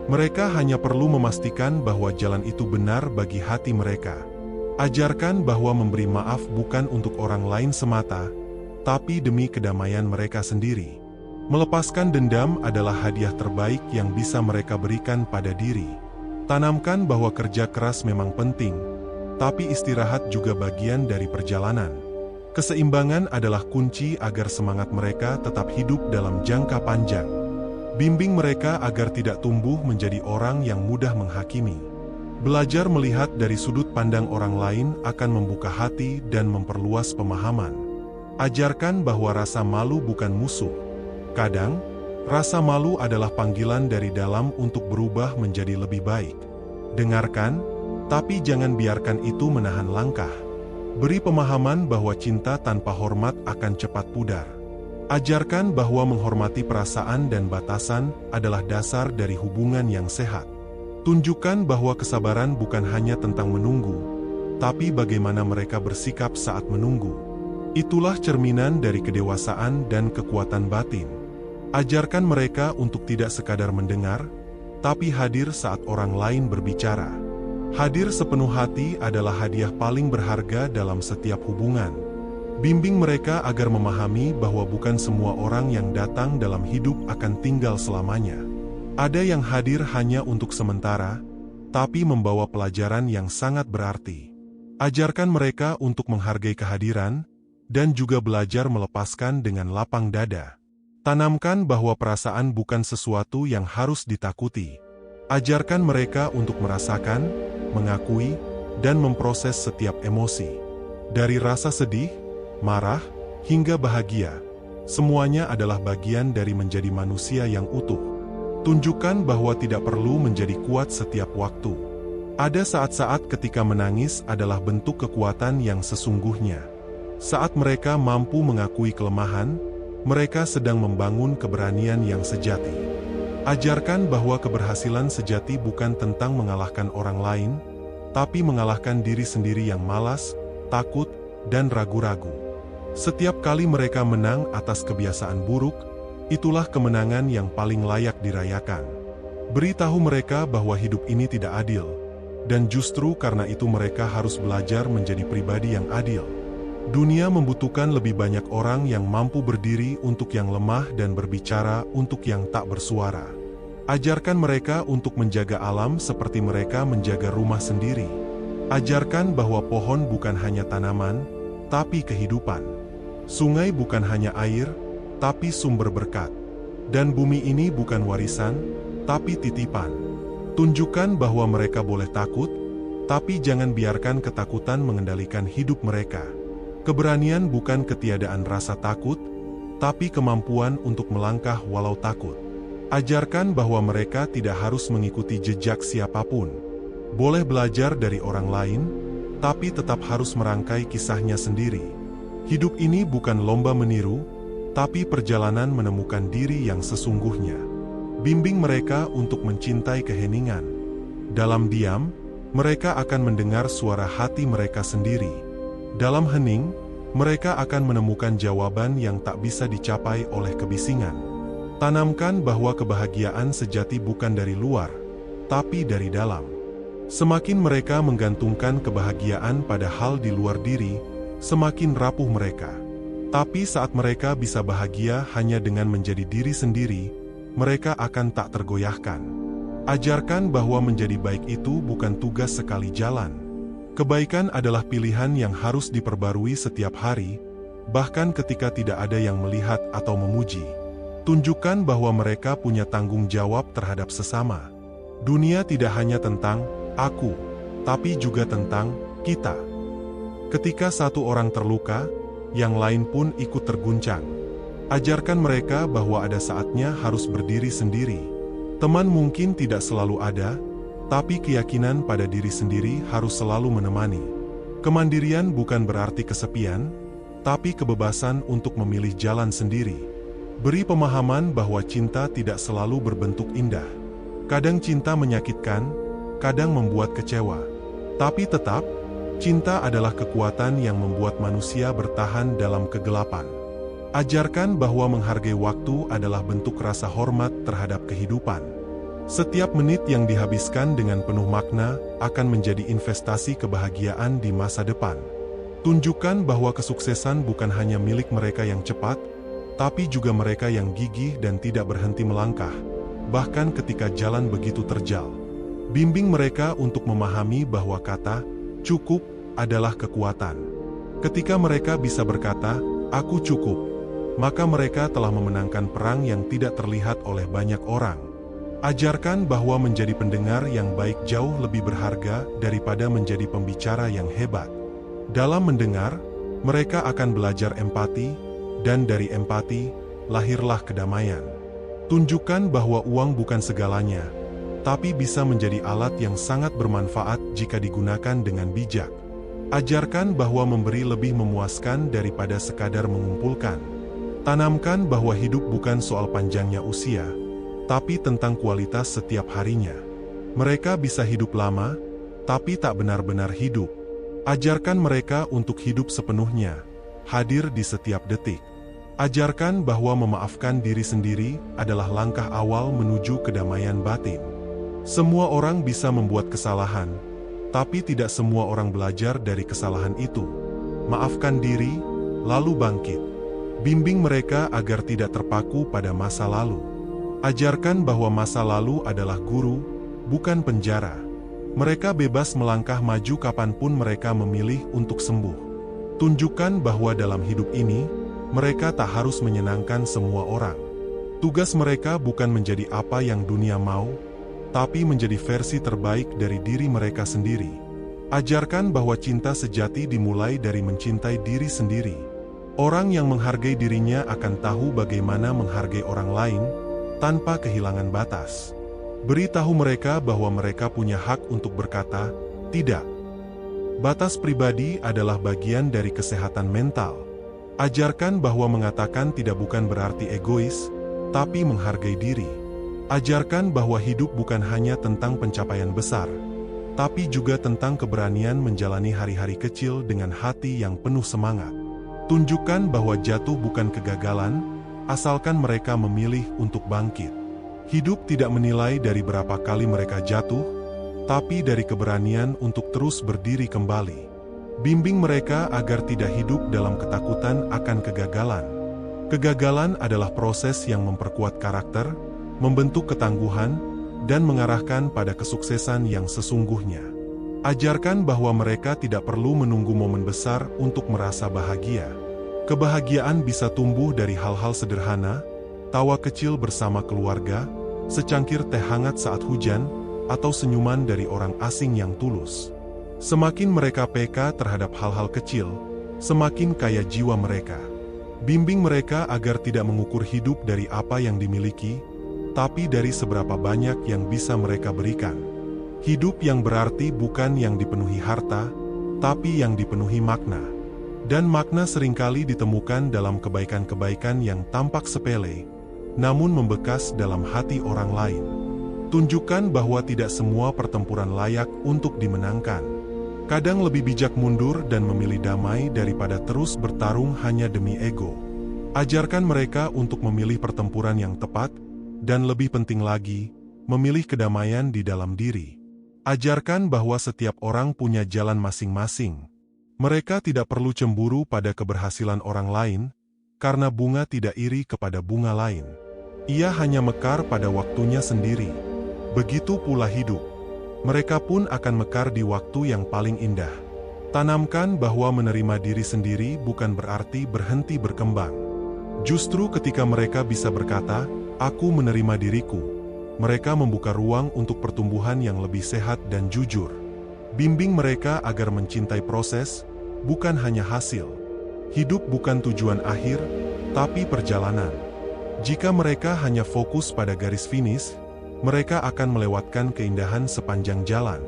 Mereka hanya perlu memastikan bahwa jalan itu benar bagi hati mereka. Ajarkan bahwa memberi maaf bukan untuk orang lain semata, tapi demi kedamaian mereka sendiri. Melepaskan dendam adalah hadiah terbaik yang bisa mereka berikan pada diri. Tanamkan bahwa kerja keras memang penting, tapi istirahat juga bagian dari perjalanan. Keseimbangan adalah kunci agar semangat mereka tetap hidup dalam jangka panjang. Bimbing mereka agar tidak tumbuh menjadi orang yang mudah menghakimi. Belajar melihat dari sudut pandang orang lain akan membuka hati dan memperluas pemahaman. Ajarkan bahwa rasa malu bukan musuh. Kadang, rasa malu adalah panggilan dari dalam untuk berubah menjadi lebih baik. Dengarkan, tapi jangan biarkan itu menahan langkah. Beri pemahaman bahwa cinta tanpa hormat akan cepat pudar. Ajarkan bahwa menghormati perasaan dan batasan adalah dasar dari hubungan yang sehat. Tunjukkan bahwa kesabaran bukan hanya tentang menunggu, tapi bagaimana mereka bersikap saat menunggu. Itulah cerminan dari kedewasaan dan kekuatan batin. Ajarkan mereka untuk tidak sekadar mendengar, tapi hadir saat orang lain berbicara. Hadir sepenuh hati adalah hadiah paling berharga dalam setiap hubungan. Bimbing mereka agar memahami bahwa bukan semua orang yang datang dalam hidup akan tinggal selamanya. Ada yang hadir hanya untuk sementara, tapi membawa pelajaran yang sangat berarti. Ajarkan mereka untuk menghargai kehadiran, dan juga belajar melepaskan dengan lapang dada. Tanamkan bahwa perasaan bukan sesuatu yang harus ditakuti. Ajarkan mereka untuk merasakan, mengakui, dan memproses setiap emosi. Dari rasa sedih, marah, hingga bahagia. Semuanya adalah bagian dari menjadi manusia yang utuh. Tunjukkan bahwa tidak perlu menjadi kuat setiap waktu. Ada saat-saat ketika menangis adalah bentuk kekuatan yang sesungguhnya. Saat mereka mampu mengakui kelemahan, mereka sedang membangun keberanian yang sejati. Ajarkan bahwa keberhasilan sejati bukan tentang mengalahkan orang lain, tapi mengalahkan diri sendiri yang malas, takut, dan ragu-ragu. Setiap kali mereka menang atas kebiasaan buruk, itulah kemenangan yang paling layak dirayakan. Beritahu mereka bahwa hidup ini tidak adil, dan justru karena itu mereka harus belajar menjadi pribadi yang adil. Dunia membutuhkan lebih banyak orang yang mampu berdiri untuk yang lemah dan berbicara untuk yang tak bersuara. Ajarkan mereka untuk menjaga alam seperti mereka menjaga rumah sendiri. Ajarkan bahwa pohon bukan hanya tanaman, tapi kehidupan. Sungai bukan hanya air, tapi sumber berkat. Dan bumi ini bukan warisan, tapi titipan. Tunjukkan bahwa mereka boleh takut, tapi jangan biarkan ketakutan mengendalikan hidup mereka. Keberanian bukan ketiadaan rasa takut, tapi kemampuan untuk melangkah walau takut. Ajarkan bahwa mereka tidak harus mengikuti jejak siapapun. Boleh belajar dari orang lain, tapi tetap harus merangkai kisahnya sendiri. Hidup ini bukan lomba meniru, tapi perjalanan menemukan diri yang sesungguhnya. Bimbing mereka untuk mencintai keheningan. Dalam diam, mereka akan mendengar suara hati mereka sendiri. Dalam hening, mereka akan menemukan jawaban yang tak bisa dicapai oleh kebisingan. Tanamkan bahwa kebahagiaan sejati bukan dari luar, tapi dari dalam. Semakin mereka menggantungkan kebahagiaan pada hal di luar diri, semakin rapuh mereka. Tapi saat mereka bisa bahagia hanya dengan menjadi diri sendiri, mereka akan tak tergoyahkan. Ajarkan bahwa menjadi baik itu bukan tugas sekali jalan. Kebaikan adalah pilihan yang harus diperbarui setiap hari, bahkan ketika tidak ada yang melihat atau memuji. Tunjukkan bahwa mereka punya tanggung jawab terhadap sesama. Dunia tidak hanya tentang aku, tapi juga tentang kita. Ketika satu orang terluka, yang lain pun ikut terguncang. Ajarkan mereka bahwa ada saatnya harus berdiri sendiri. Teman mungkin tidak selalu ada, tapi keyakinan pada diri sendiri harus selalu menemani. Kemandirian bukan berarti kesepian, tapi kebebasan untuk memilih jalan sendiri. Beri pemahaman bahwa cinta tidak selalu berbentuk indah. Kadang cinta menyakitkan, kadang membuat kecewa. Tapi tetap, cinta adalah kekuatan yang membuat manusia bertahan dalam kegelapan. Ajarkan bahwa menghargai waktu adalah bentuk rasa hormat terhadap kehidupan. Setiap menit yang dihabiskan dengan penuh makna akan menjadi investasi kebahagiaan di masa depan. Tunjukkan bahwa kesuksesan bukan hanya milik mereka yang cepat, tapi juga mereka yang gigih dan tidak berhenti melangkah, bahkan ketika jalan begitu terjal. Bimbing mereka untuk memahami bahwa kata "cukup" adalah kekuatan. Ketika mereka bisa berkata, "Aku cukup," maka mereka telah memenangkan perang yang tidak terlihat oleh banyak orang. Ajarkan bahwa menjadi pendengar yang baik jauh lebih berharga daripada menjadi pembicara yang hebat. Dalam mendengar, mereka akan belajar empati, dan dari empati, lahirlah kedamaian. Tunjukkan bahwa uang bukan segalanya, tapi bisa menjadi alat yang sangat bermanfaat jika digunakan dengan bijak. Ajarkan bahwa memberi lebih memuaskan daripada sekadar mengumpulkan. Tanamkan bahwa hidup bukan soal panjangnya usia, tapi tentang kualitas setiap harinya. Mereka bisa hidup lama, tapi tak benar-benar hidup. Ajarkan mereka untuk hidup sepenuhnya, hadir di setiap detik. Ajarkan bahwa memaafkan diri sendiri adalah langkah awal menuju kedamaian batin. Semua orang bisa membuat kesalahan, tapi tidak semua orang belajar dari kesalahan itu. Maafkan diri, lalu bangkit. Bimbing mereka agar tidak terpaku pada masa lalu. Ajarkan bahwa masa lalu adalah guru, bukan penjara. Mereka bebas melangkah maju kapanpun mereka memilih untuk sembuh. Tunjukkan bahwa dalam hidup ini, mereka tak harus menyenangkan semua orang. Tugas mereka bukan menjadi apa yang dunia mau, tapi menjadi versi terbaik dari diri mereka sendiri. Ajarkan bahwa cinta sejati dimulai dari mencintai diri sendiri. Orang yang menghargai dirinya akan tahu bagaimana menghargai orang lain tanpa kehilangan batas. Beritahu mereka bahwa mereka punya hak untuk berkata, "Tidak." Batas pribadi adalah bagian dari kesehatan mental. Ajarkan bahwa mengatakan tidak bukan berarti egois, tapi menghargai diri. Ajarkan bahwa hidup bukan hanya tentang pencapaian besar, tapi juga tentang keberanian menjalani hari-hari kecil dengan hati yang penuh semangat. Tunjukkan bahwa jatuh bukan kegagalan, asalkan mereka memilih untuk bangkit. Hidup tidak menilai dari berapa kali mereka jatuh, tapi dari keberanian untuk terus berdiri kembali. Bimbing mereka agar tidak hidup dalam ketakutan akan kegagalan. Kegagalan adalah proses yang memperkuat karakter, membentuk ketangguhan, dan mengarahkan pada kesuksesan yang sesungguhnya. Ajarkan bahwa mereka tidak perlu menunggu momen besar untuk merasa bahagia. Kebahagiaan bisa tumbuh dari hal-hal sederhana, tawa kecil bersama keluarga, secangkir teh hangat saat hujan, atau senyuman dari orang asing yang tulus. Semakin mereka peka terhadap hal-hal kecil, semakin kaya jiwa mereka. Bimbing mereka agar tidak mengukur hidup dari apa yang dimiliki, tapi dari seberapa banyak yang bisa mereka berikan. Hidup yang berarti bukan yang dipenuhi harta, tapi yang dipenuhi makna. Dan makna seringkali ditemukan dalam kebaikan-kebaikan yang tampak sepele, namun membekas dalam hati orang lain. Tunjukkan bahwa tidak semua pertempuran layak untuk dimenangkan. Kadang lebih bijak mundur dan memilih damai daripada terus bertarung hanya demi ego. Ajarkan mereka untuk memilih pertempuran yang tepat, dan lebih penting lagi, memilih kedamaian di dalam diri. Ajarkan bahwa setiap orang punya jalan masing-masing. Mereka tidak perlu cemburu pada keberhasilan orang lain, karena bunga tidak iri kepada bunga lain. Ia hanya mekar pada waktunya sendiri. Begitu pula hidup. Mereka pun akan mekar di waktu yang paling indah. Tanamkan bahwa menerima diri sendiri bukan berarti berhenti berkembang. Justru ketika mereka bisa berkata, "Aku menerima diriku," mereka membuka ruang untuk pertumbuhan yang lebih sehat dan jujur. Bimbing mereka agar mencintai proses, bukan hanya hasil. Hidup bukan tujuan akhir, tapi perjalanan. Jika mereka hanya fokus pada garis finish, mereka akan melewatkan keindahan sepanjang jalan.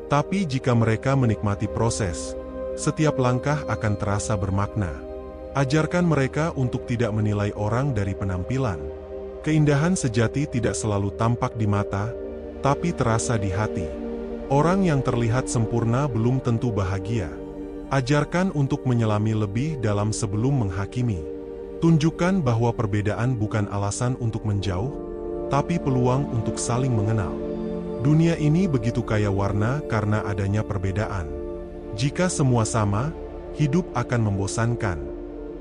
Tapi jika mereka menikmati proses, setiap langkah akan terasa bermakna. Ajarkan mereka untuk tidak menilai orang dari penampilan. Keindahan sejati tidak selalu tampak di mata, tapi terasa di hati. Orang yang terlihat sempurna belum tentu bahagia. Ajarkan untuk menyelami lebih dalam sebelum menghakimi. Tunjukkan bahwa perbedaan bukan alasan untuk menjauh, tapi peluang untuk saling mengenal. Dunia ini begitu kaya warna karena adanya perbedaan. Jika semua sama, hidup akan membosankan.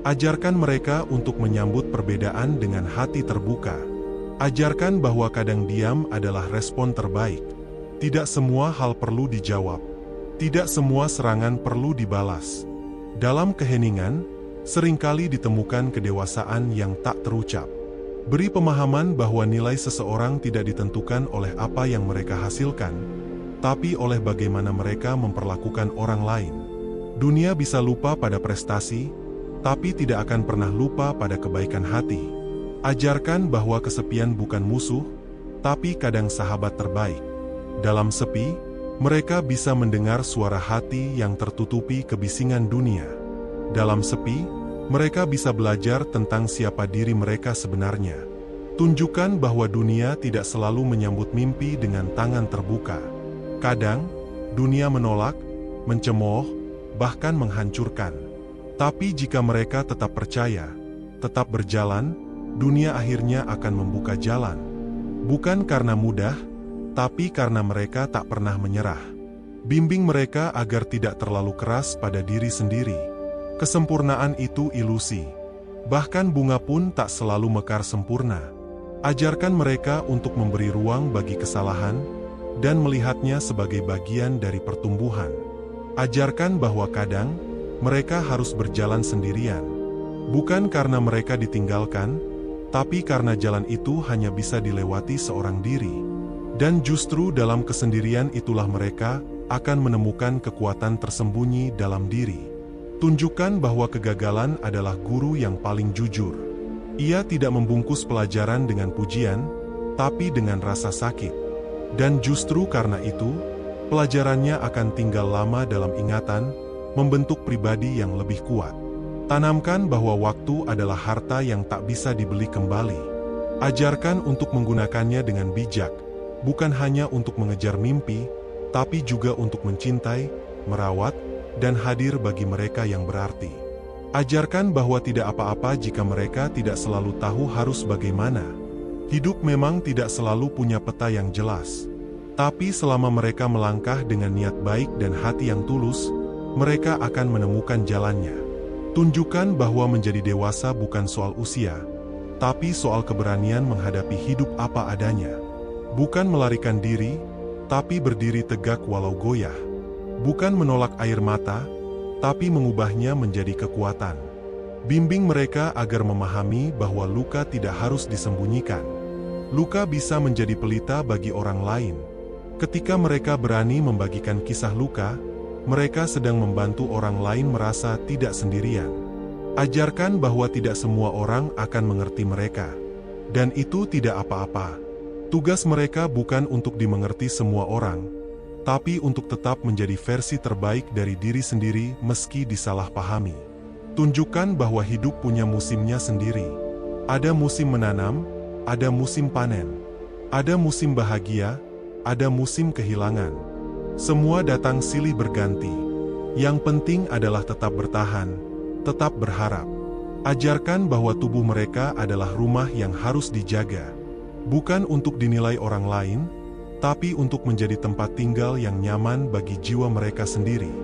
Ajarkan mereka untuk menyambut perbedaan dengan hati terbuka. Ajarkan bahwa kadang diam adalah respon terbaik. Tidak semua hal perlu dijawab. Tidak semua serangan perlu dibalas. Dalam keheningan, seringkali ditemukan kedewasaan yang tak terucap. Beri pemahaman bahwa nilai seseorang tidak ditentukan oleh apa yang mereka hasilkan, tapi oleh bagaimana mereka memperlakukan orang lain. Dunia bisa lupa pada prestasi, tapi tidak akan pernah lupa pada kebaikan hati. Ajarkan bahwa kesepian bukan musuh, tapi kadang sahabat terbaik. Dalam sepi, mereka bisa mendengar suara hati yang tertutupi kebisingan dunia. Dalam sepi, mereka bisa belajar tentang siapa diri mereka sebenarnya. Tunjukkan bahwa dunia tidak selalu menyambut mimpi dengan tangan terbuka. Kadang, dunia menolak, mencemooh, bahkan menghancurkan. Tapi jika mereka tetap percaya, tetap berjalan, dunia akhirnya akan membuka jalan. Bukan karena mudah, tapi karena mereka tak pernah menyerah. Bimbing mereka agar tidak terlalu keras pada diri sendiri. Kesempurnaan itu ilusi. Bahkan bunga pun tak selalu mekar sempurna. Ajarkan mereka untuk memberi ruang bagi kesalahan, dan melihatnya sebagai bagian dari pertumbuhan. Ajarkan bahwa kadang, mereka harus berjalan sendirian. Bukan karena mereka ditinggalkan, tapi karena jalan itu hanya bisa dilewati seorang diri. Dan justru dalam kesendirian itulah mereka akan menemukan kekuatan tersembunyi dalam diri. Tunjukkan bahwa kegagalan adalah guru yang paling jujur. Ia tidak membungkus pelajaran dengan pujian, tapi dengan rasa sakit. Dan justru karena itu, pelajarannya akan tinggal lama dalam ingatan, membentuk pribadi yang lebih kuat. Tanamkan bahwa waktu adalah harta yang tak bisa dibeli kembali. Ajarkan untuk menggunakannya dengan bijak, bukan hanya untuk mengejar mimpi, tapi juga untuk mencintai, merawat, dan hadir bagi mereka yang berarti. Ajarkan bahwa tidak apa-apa jika mereka tidak selalu tahu harus bagaimana. Hidup memang tidak selalu punya peta yang jelas. Tapi selama mereka melangkah dengan niat baik dan hati yang tulus, mereka akan menemukan jalannya. Tunjukkan bahwa menjadi dewasa bukan soal usia, tapi soal keberanian menghadapi hidup apa adanya. Bukan melarikan diri, tapi berdiri tegak walau goyah. Bukan menolak air mata, tapi mengubahnya menjadi kekuatan. Bimbing mereka agar memahami bahwa luka tidak harus disembunyikan. Luka bisa menjadi pelita bagi orang lain. Ketika mereka berani membagikan kisah luka, mereka sedang membantu orang lain merasa tidak sendirian. Ajarkan bahwa tidak semua orang akan mengerti mereka. Dan itu tidak apa-apa. Tugas mereka bukan untuk dimengerti semua orang, tapi untuk tetap menjadi versi terbaik dari diri sendiri meski disalahpahami. Tunjukkan bahwa hidup punya musimnya sendiri. Ada musim menanam, ada musim panen, ada musim bahagia, ada musim kehilangan. Semua datang silih berganti. Yang penting adalah tetap bertahan, tetap berharap. Ajarkan bahwa tubuh mereka adalah rumah yang harus dijaga. Bukan untuk dinilai orang lain, tapi untuk menjadi tempat tinggal yang nyaman bagi jiwa mereka sendiri.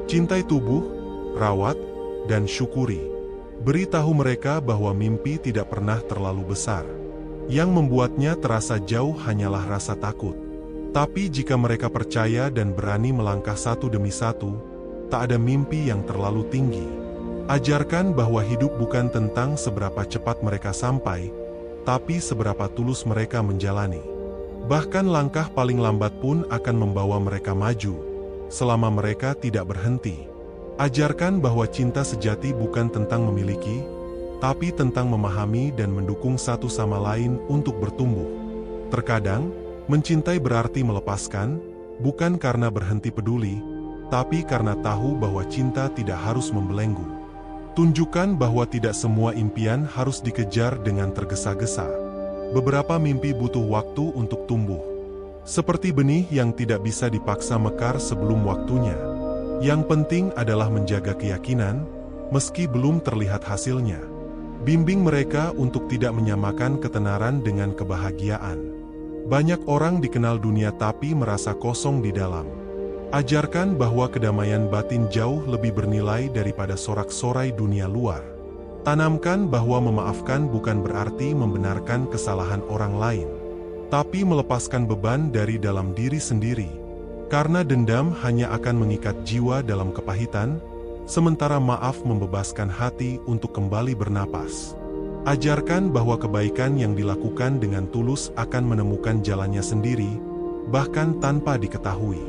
Cintai tubuh, rawat, dan syukuri. Beritahu mereka bahwa mimpi tidak pernah terlalu besar. Yang membuatnya terasa jauh hanyalah rasa takut. Tapi jika mereka percaya dan berani melangkah satu demi satu, tak ada mimpi yang terlalu tinggi. Ajarkan bahwa hidup bukan tentang seberapa cepat mereka sampai, tapi seberapa tulus mereka menjalani. Bahkan langkah paling lambat pun akan membawa mereka maju, selama mereka tidak berhenti. Ajarkan bahwa cinta sejati bukan tentang memiliki, tapi tentang memahami dan mendukung satu sama lain untuk bertumbuh. Terkadang, mencintai berarti melepaskan, bukan karena berhenti peduli, tapi karena tahu bahwa cinta tidak harus membelenggu. Tunjukkan bahwa tidak semua impian harus dikejar dengan tergesa-gesa. Beberapa mimpi butuh waktu untuk tumbuh. Seperti benih yang tidak bisa dipaksa mekar sebelum waktunya. Yang penting adalah menjaga keyakinan, meski belum terlihat hasilnya. Bimbing mereka untuk tidak menyamakan ketenaran dengan kebahagiaan. Banyak orang dikenal dunia tapi merasa kosong di dalam. Ajarkan bahwa kedamaian batin jauh lebih bernilai daripada sorak-sorai dunia luar. Tanamkan bahwa memaafkan bukan berarti membenarkan kesalahan orang lain, tapi melepaskan beban dari dalam diri sendiri. Karena dendam hanya akan mengikat jiwa dalam kepahitan, sementara maaf membebaskan hati untuk kembali bernapas. Ajarkan bahwa kebaikan yang dilakukan dengan tulus akan menemukan jalannya sendiri, bahkan tanpa diketahui.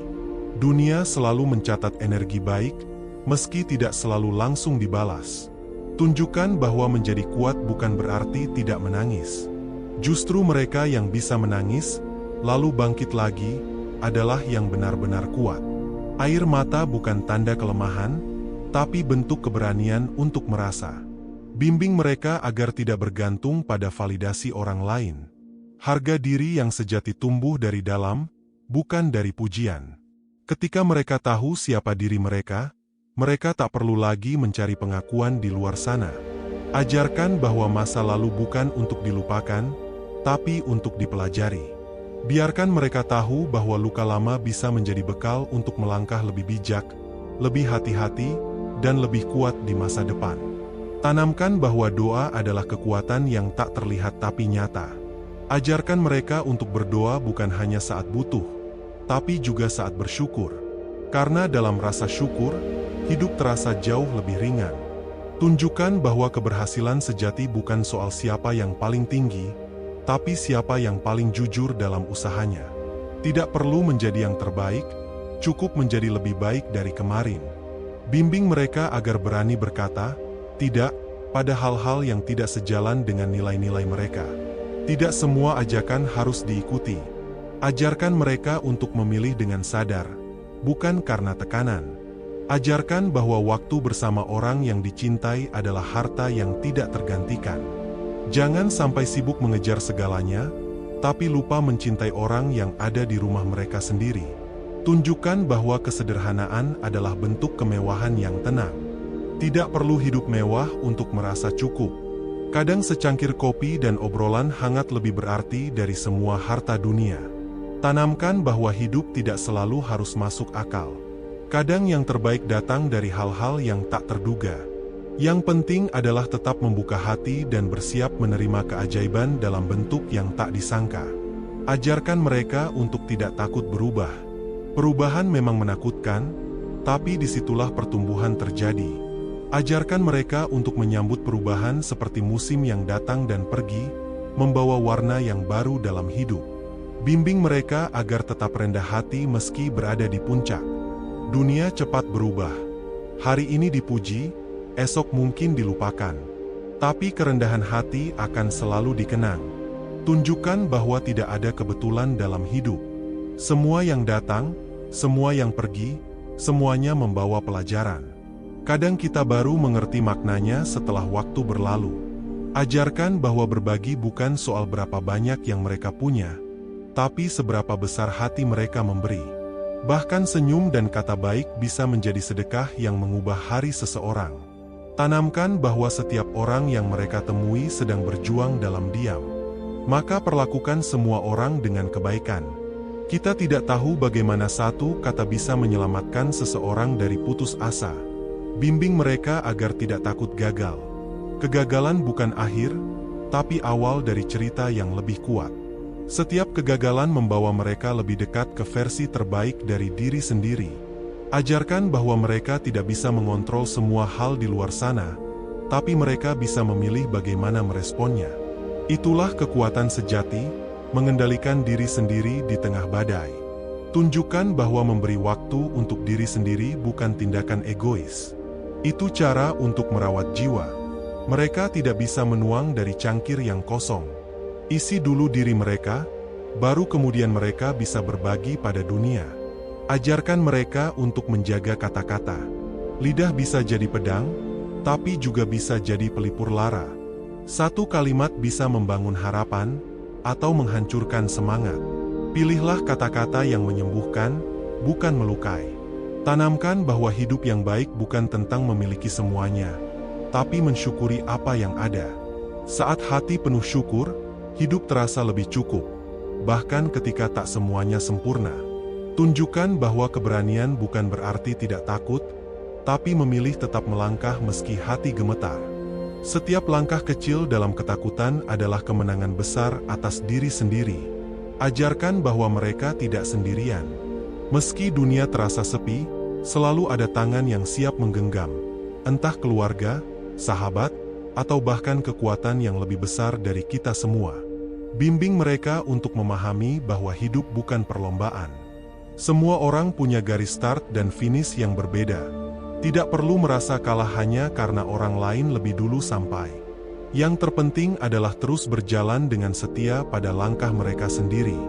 Dunia selalu mencatat energi baik, meski tidak selalu langsung dibalas. Tunjukkan bahwa menjadi kuat bukan berarti tidak menangis. Justru mereka yang bisa menangis, lalu bangkit lagi, adalah yang benar-benar kuat. Air mata bukan tanda kelemahan, tapi bentuk keberanian untuk merasa. Bimbing mereka agar tidak bergantung pada validasi orang lain. Harga diri yang sejati tumbuh dari dalam, bukan dari pujian. Ketika mereka tahu siapa diri mereka, mereka tak perlu lagi mencari pengakuan di luar sana. Ajarkan bahwa masa lalu bukan untuk dilupakan, tapi untuk dipelajari. Biarkan mereka tahu bahwa luka lama bisa menjadi bekal untuk melangkah lebih bijak, lebih hati-hati, dan lebih kuat di masa depan. Tanamkan bahwa doa adalah kekuatan yang tak terlihat tapi nyata. Ajarkan mereka untuk berdoa bukan hanya saat butuh, tapi juga saat bersyukur. Karena dalam rasa syukur, hidup terasa jauh lebih ringan. Tunjukkan bahwa keberhasilan sejati bukan soal siapa yang paling tinggi, tapi siapa yang paling jujur dalam usahanya. Tidak perlu menjadi yang terbaik, cukup menjadi lebih baik dari kemarin. Bimbing mereka agar berani berkata, "Tidak," pada hal-hal yang tidak sejalan dengan nilai-nilai mereka. Tidak semua ajakan harus diikuti. Ajarkan mereka untuk memilih dengan sadar, bukan karena tekanan. Ajarkan bahwa waktu bersama orang yang dicintai adalah harta yang tidak tergantikan. Jangan sampai sibuk mengejar segalanya, tapi lupa mencintai orang yang ada di rumah mereka sendiri. Tunjukkan bahwa kesederhanaan adalah bentuk kemewahan yang tenang. Tidak perlu hidup mewah untuk merasa cukup. Kadang secangkir kopi dan obrolan hangat lebih berarti dari semua harta dunia. Tanamkan bahwa hidup tidak selalu harus masuk akal. Kadang yang terbaik datang dari hal-hal yang tak terduga. Yang penting adalah tetap membuka hati dan bersiap menerima keajaiban dalam bentuk yang tak disangka. Ajarkan mereka untuk tidak takut berubah. Perubahan memang menakutkan, tapi disitulah pertumbuhan terjadi. Ajarkan mereka untuk menyambut perubahan seperti musim yang datang dan pergi, membawa warna yang baru dalam hidup. Bimbing mereka agar tetap rendah hati meski berada di puncak. Dunia cepat berubah. Hari ini dipuji, esok mungkin dilupakan. Tapi kerendahan hati akan selalu dikenang. Tunjukkan bahwa tidak ada kebetulan dalam hidup. Semua yang datang, semua yang pergi, semuanya membawa pelajaran. Kadang kita baru mengerti maknanya setelah waktu berlalu. Ajarkan bahwa berbagi bukan soal berapa banyak yang mereka punya, tapi seberapa besar hati mereka memberi. Bahkan senyum dan kata baik bisa menjadi sedekah yang mengubah hari seseorang. Tanamkan bahwa setiap orang yang mereka temui sedang berjuang dalam diam. Maka perlakukan semua orang dengan kebaikan. Kita tidak tahu bagaimana satu kata bisa menyelamatkan seseorang dari putus asa. Bimbing mereka agar tidak takut gagal. Kegagalan bukan akhir, tapi awal dari cerita yang lebih kuat. Setiap kegagalan membawa mereka lebih dekat ke versi terbaik dari diri sendiri. Ajarkan bahwa mereka tidak bisa mengontrol semua hal di luar sana, tapi mereka bisa memilih bagaimana meresponnya. Itulah kekuatan sejati, mengendalikan diri sendiri di tengah badai. Tunjukkan bahwa memberi waktu untuk diri sendiri bukan tindakan egois. Itu cara untuk merawat jiwa. Mereka tidak bisa menuang dari cangkir yang kosong. Isi dulu diri mereka, baru kemudian mereka bisa berbagi pada dunia. Ajarkan mereka untuk menjaga kata-kata. Lidah bisa jadi pedang, tapi juga bisa jadi pelipur lara. Satu kalimat bisa membangun harapan, atau menghancurkan semangat. Pilihlah kata-kata yang menyembuhkan, bukan melukai. Tanamkan bahwa hidup yang baik bukan tentang memiliki semuanya, tapi mensyukuri apa yang ada. Saat hati penuh syukur, hidup terasa lebih cukup, bahkan ketika tak semuanya sempurna. Tunjukkan bahwa keberanian bukan berarti tidak takut, tapi memilih tetap melangkah meski hati gemetar. Setiap langkah kecil dalam ketakutan adalah kemenangan besar atas diri sendiri. Ajarkan bahwa mereka tidak sendirian. Meski dunia terasa sepi, selalu ada tangan yang siap menggenggam. Entah keluarga, sahabat, atau bahkan kekuatan yang lebih besar dari kita semua. Bimbing mereka untuk memahami bahwa hidup bukan perlombaan. Semua orang punya garis start dan finish yang berbeda. Tidak perlu merasa kalah hanya karena orang lain lebih dulu sampai. Yang terpenting adalah terus berjalan dengan setia pada langkah mereka sendiri.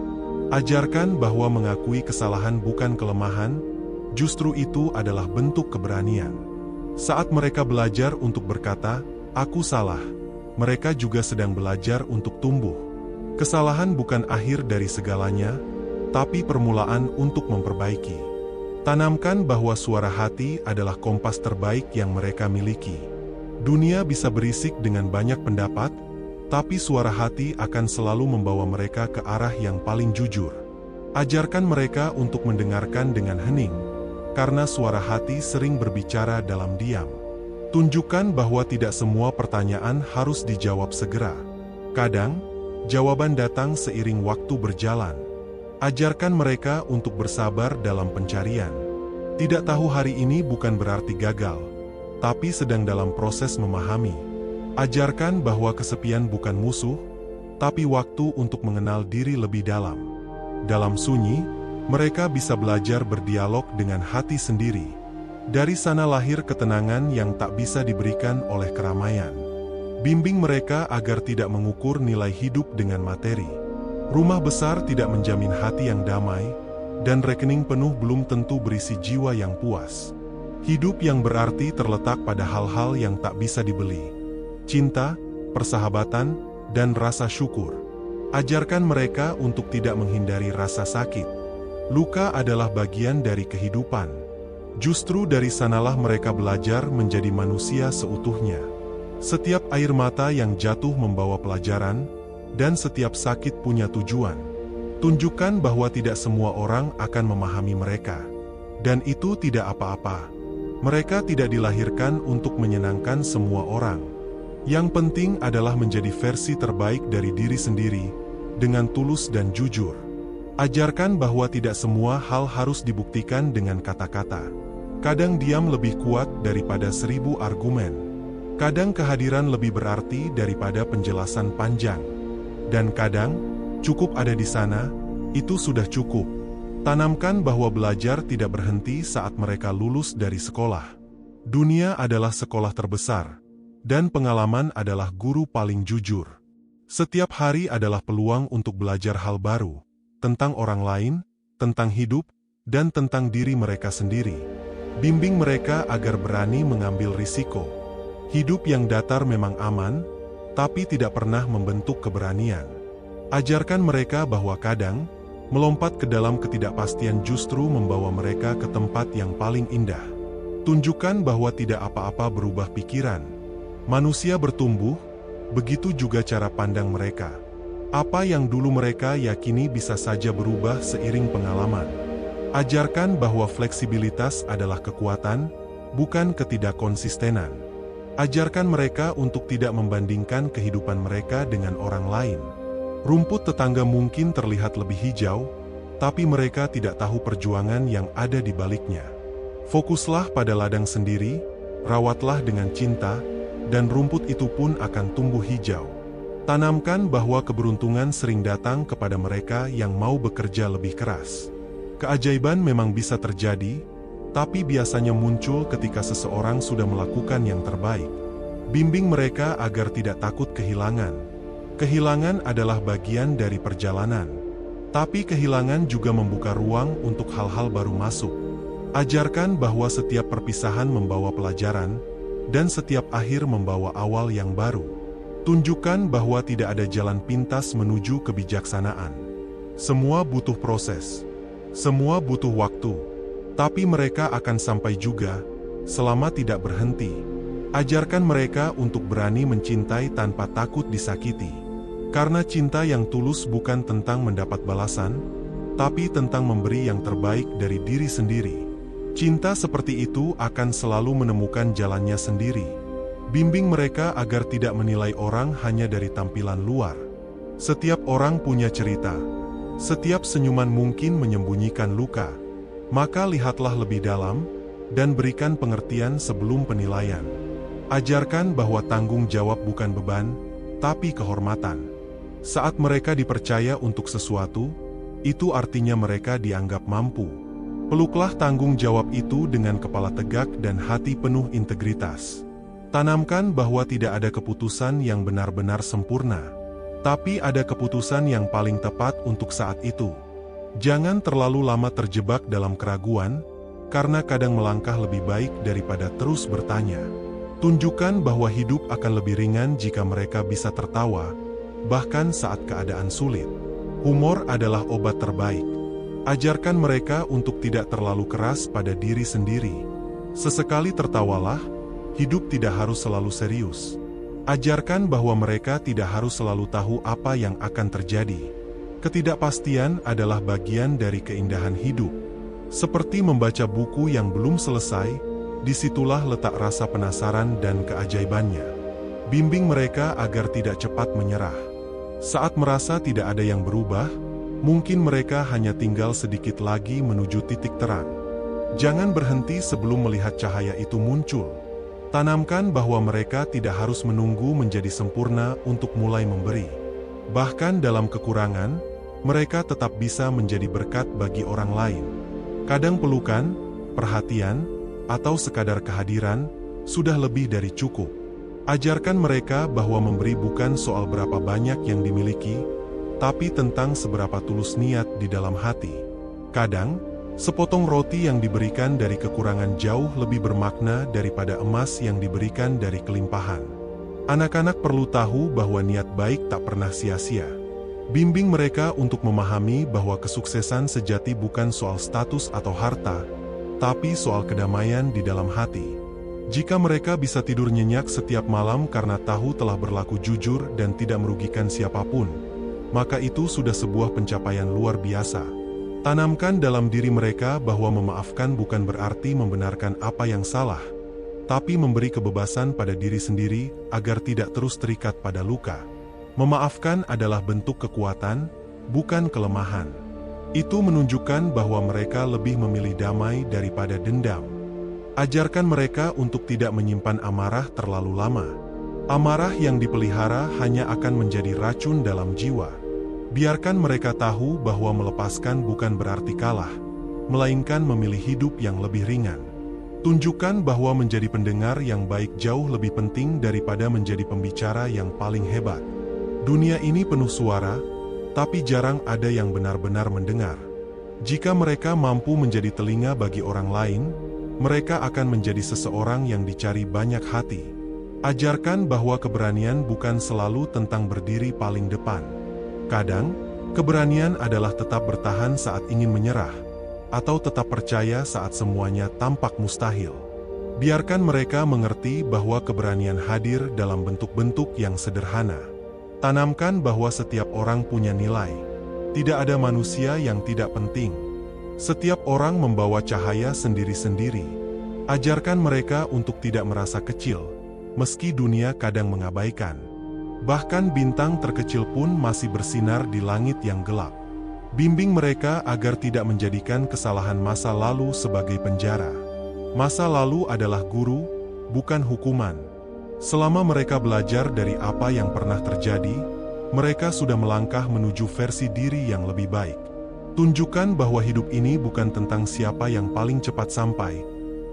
Ajarkan bahwa mengakui kesalahan bukan kelemahan, justru itu adalah bentuk keberanian. Saat mereka belajar untuk berkata, "Aku salah," mereka juga sedang belajar untuk tumbuh. Kesalahan bukan akhir dari segalanya, tapi permulaan untuk memperbaiki. Tanamkan bahwa suara hati adalah kompas terbaik yang mereka miliki. Dunia bisa berisik dengan banyak pendapat, tapi suara hati akan selalu membawa mereka ke arah yang paling jujur. Ajarkan mereka untuk mendengarkan dengan hening, karena suara hati sering berbicara dalam diam. Tunjukkan bahwa tidak semua pertanyaan harus dijawab segera. Kadang, jawaban datang seiring waktu berjalan. Ajarkan mereka untuk bersabar dalam pencarian. Tidak tahu hari ini bukan berarti gagal, tapi sedang dalam proses memahami. Ajarkan bahwa kesepian bukan musuh, tapi waktu untuk mengenal diri lebih dalam. Dalam sunyi, mereka bisa belajar berdialog dengan hati sendiri. Dari sana lahir ketenangan yang tak bisa diberikan oleh keramaian. Bimbing mereka agar tidak mengukur nilai hidup dengan materi. Rumah besar tidak menjamin hati yang damai, dan rekening penuh belum tentu berisi jiwa yang puas. Hidup yang berarti terletak pada hal-hal yang tak bisa dibeli. Cinta, persahabatan, dan rasa syukur. Ajarkan mereka untuk tidak menghindari rasa sakit. Luka adalah bagian dari kehidupan. Justru dari sanalah mereka belajar menjadi manusia seutuhnya. Setiap air mata yang jatuh membawa pelajaran, dan setiap sakit punya tujuan. Tunjukkan bahwa tidak semua orang akan memahami mereka. Dan itu tidak apa-apa. Mereka tidak dilahirkan untuk menyenangkan semua orang. Yang penting adalah menjadi versi terbaik dari diri sendiri, dengan tulus dan jujur. Ajarkan bahwa tidak semua hal harus dibuktikan dengan kata-kata. Kadang diam lebih kuat daripada 1000 argumen. Kadang kehadiran lebih berarti daripada penjelasan panjang. Dan kadang, cukup ada di sana, itu sudah cukup. Tanamkan bahwa belajar tidak berhenti saat mereka lulus dari sekolah. Dunia adalah sekolah terbesar, dan pengalaman adalah guru paling jujur. Setiap hari adalah peluang untuk belajar hal baru, tentang orang lain, tentang hidup, dan tentang diri mereka sendiri. Bimbing mereka agar berani mengambil risiko. Hidup yang datar memang aman, tapi tidak pernah membentuk keberanian. Ajarkan mereka bahwa kadang, melompat ke dalam ketidakpastian justru membawa mereka ke tempat yang paling indah. Tunjukkan bahwa tidak apa-apa berubah pikiran. Manusia bertumbuh, begitu juga cara pandang mereka. Apa yang dulu mereka yakini bisa saja berubah seiring pengalaman. Ajarkan bahwa fleksibilitas adalah kekuatan, bukan ketidakkonsistenan. Ajarkan mereka untuk tidak membandingkan kehidupan mereka dengan orang lain. Rumput tetangga mungkin terlihat lebih hijau, tapi mereka tidak tahu perjuangan yang ada di baliknya. Fokuslah pada ladang sendiri, rawatlah dengan cinta, dan rumput itu pun akan tumbuh hijau. Tanamkan bahwa keberuntungan sering datang kepada mereka yang mau bekerja lebih keras. Keajaiban memang bisa terjadi, tapi biasanya muncul ketika seseorang sudah melakukan yang terbaik. Bimbing mereka agar tidak takut kehilangan. Kehilangan adalah bagian dari perjalanan. Tapi kehilangan juga membuka ruang untuk hal-hal baru masuk. Ajarkan bahwa setiap perpisahan membawa pelajaran, dan setiap akhir membawa awal yang baru. Tunjukkan bahwa tidak ada jalan pintas menuju kebijaksanaan. Semua butuh proses. Semua butuh waktu. Tapi mereka akan sampai juga, selama tidak berhenti. Ajarkan mereka untuk berani mencintai tanpa takut disakiti. Karena cinta yang tulus bukan tentang mendapat balasan, tapi tentang memberi yang terbaik dari diri sendiri. Cinta seperti itu akan selalu menemukan jalannya sendiri. Bimbing mereka agar tidak menilai orang hanya dari tampilan luar. Setiap orang punya cerita. Setiap senyuman mungkin menyembunyikan luka. Maka lihatlah lebih dalam, dan berikan pengertian sebelum penilaian. Ajarkan bahwa tanggung jawab bukan beban, tapi kehormatan. Saat mereka dipercaya untuk sesuatu, itu artinya mereka dianggap mampu. Peluklah tanggung jawab itu dengan kepala tegak dan hati penuh integritas. Tanamkan bahwa tidak ada keputusan yang benar-benar sempurna, tapi ada keputusan yang paling tepat untuk saat itu. Jangan terlalu lama terjebak dalam keraguan, karena kadang melangkah lebih baik daripada terus bertanya. Tunjukkan bahwa hidup akan lebih ringan jika mereka bisa tertawa, bahkan saat keadaan sulit. Humor adalah obat terbaik. Ajarkan mereka untuk tidak terlalu keras pada diri sendiri. Sesekali tertawalah, hidup tidak harus selalu serius. Ajarkan bahwa mereka tidak harus selalu tahu apa yang akan terjadi. Ketidakpastian adalah bagian dari keindahan hidup. Seperti membaca buku yang belum selesai, disitulah letak rasa penasaran dan keajaibannya. Bimbing mereka agar tidak cepat menyerah. Saat merasa tidak ada yang berubah, mungkin mereka hanya tinggal sedikit lagi menuju titik terang. Jangan berhenti sebelum melihat cahaya itu muncul. Tanamkan bahwa mereka tidak harus menunggu menjadi sempurna untuk mulai memberi. Bahkan dalam kekurangan, mereka tetap bisa menjadi berkat bagi orang lain. Kadang pelukan, perhatian, atau sekadar kehadiran, sudah lebih dari cukup. Ajarkan mereka bahwa memberi bukan soal berapa banyak yang dimiliki, tapi tentang seberapa tulus niat di dalam hati. Kadang, sepotong roti yang diberikan dari kekurangan jauh lebih bermakna daripada emas yang diberikan dari kelimpahan. Anak-anak perlu tahu bahwa niat baik tak pernah sia-sia. Bimbing mereka untuk memahami bahwa kesuksesan sejati bukan soal status atau harta, tapi soal kedamaian di dalam hati. Jika mereka bisa tidur nyenyak setiap malam karena tahu telah berlaku jujur dan tidak merugikan siapapun, maka itu sudah sebuah pencapaian luar biasa. Tanamkan dalam diri mereka bahwa memaafkan bukan berarti membenarkan apa yang salah, tapi memberi kebebasan pada diri sendiri agar tidak terus terikat pada luka. Memaafkan adalah bentuk kekuatan, bukan kelemahan. Itu menunjukkan bahwa mereka lebih memilih damai daripada dendam. Ajarkan mereka untuk tidak menyimpan amarah terlalu lama. Amarah yang dipelihara hanya akan menjadi racun dalam jiwa. Biarkan mereka tahu bahwa melepaskan bukan berarti kalah, melainkan memilih hidup yang lebih ringan. Tunjukkan bahwa menjadi pendengar yang baik jauh lebih penting daripada menjadi pembicara yang paling hebat. Dunia ini penuh suara, tapi jarang ada yang benar-benar mendengar. Jika mereka mampu menjadi telinga bagi orang lain, mereka akan menjadi seseorang yang dicari banyak hati. Ajarkan bahwa keberanian bukan selalu tentang berdiri paling depan. Kadang, keberanian adalah tetap bertahan saat ingin menyerah, atau tetap percaya saat semuanya tampak mustahil. Biarkan mereka mengerti bahwa keberanian hadir dalam bentuk-bentuk yang sederhana. Tanamkan bahwa setiap orang punya nilai. Tidak ada manusia yang tidak penting. Setiap orang membawa cahaya sendiri-sendiri. Ajarkan mereka untuk tidak merasa kecil, meski dunia kadang mengabaikan. Bahkan bintang terkecil pun masih bersinar di langit yang gelap. Bimbing mereka agar tidak menjadikan kesalahan masa lalu sebagai penjara. Masa lalu adalah guru, bukan hukuman. Selama mereka belajar dari apa yang pernah terjadi, mereka sudah melangkah menuju versi diri yang lebih baik. Tunjukkan bahwa hidup ini bukan tentang siapa yang paling cepat sampai,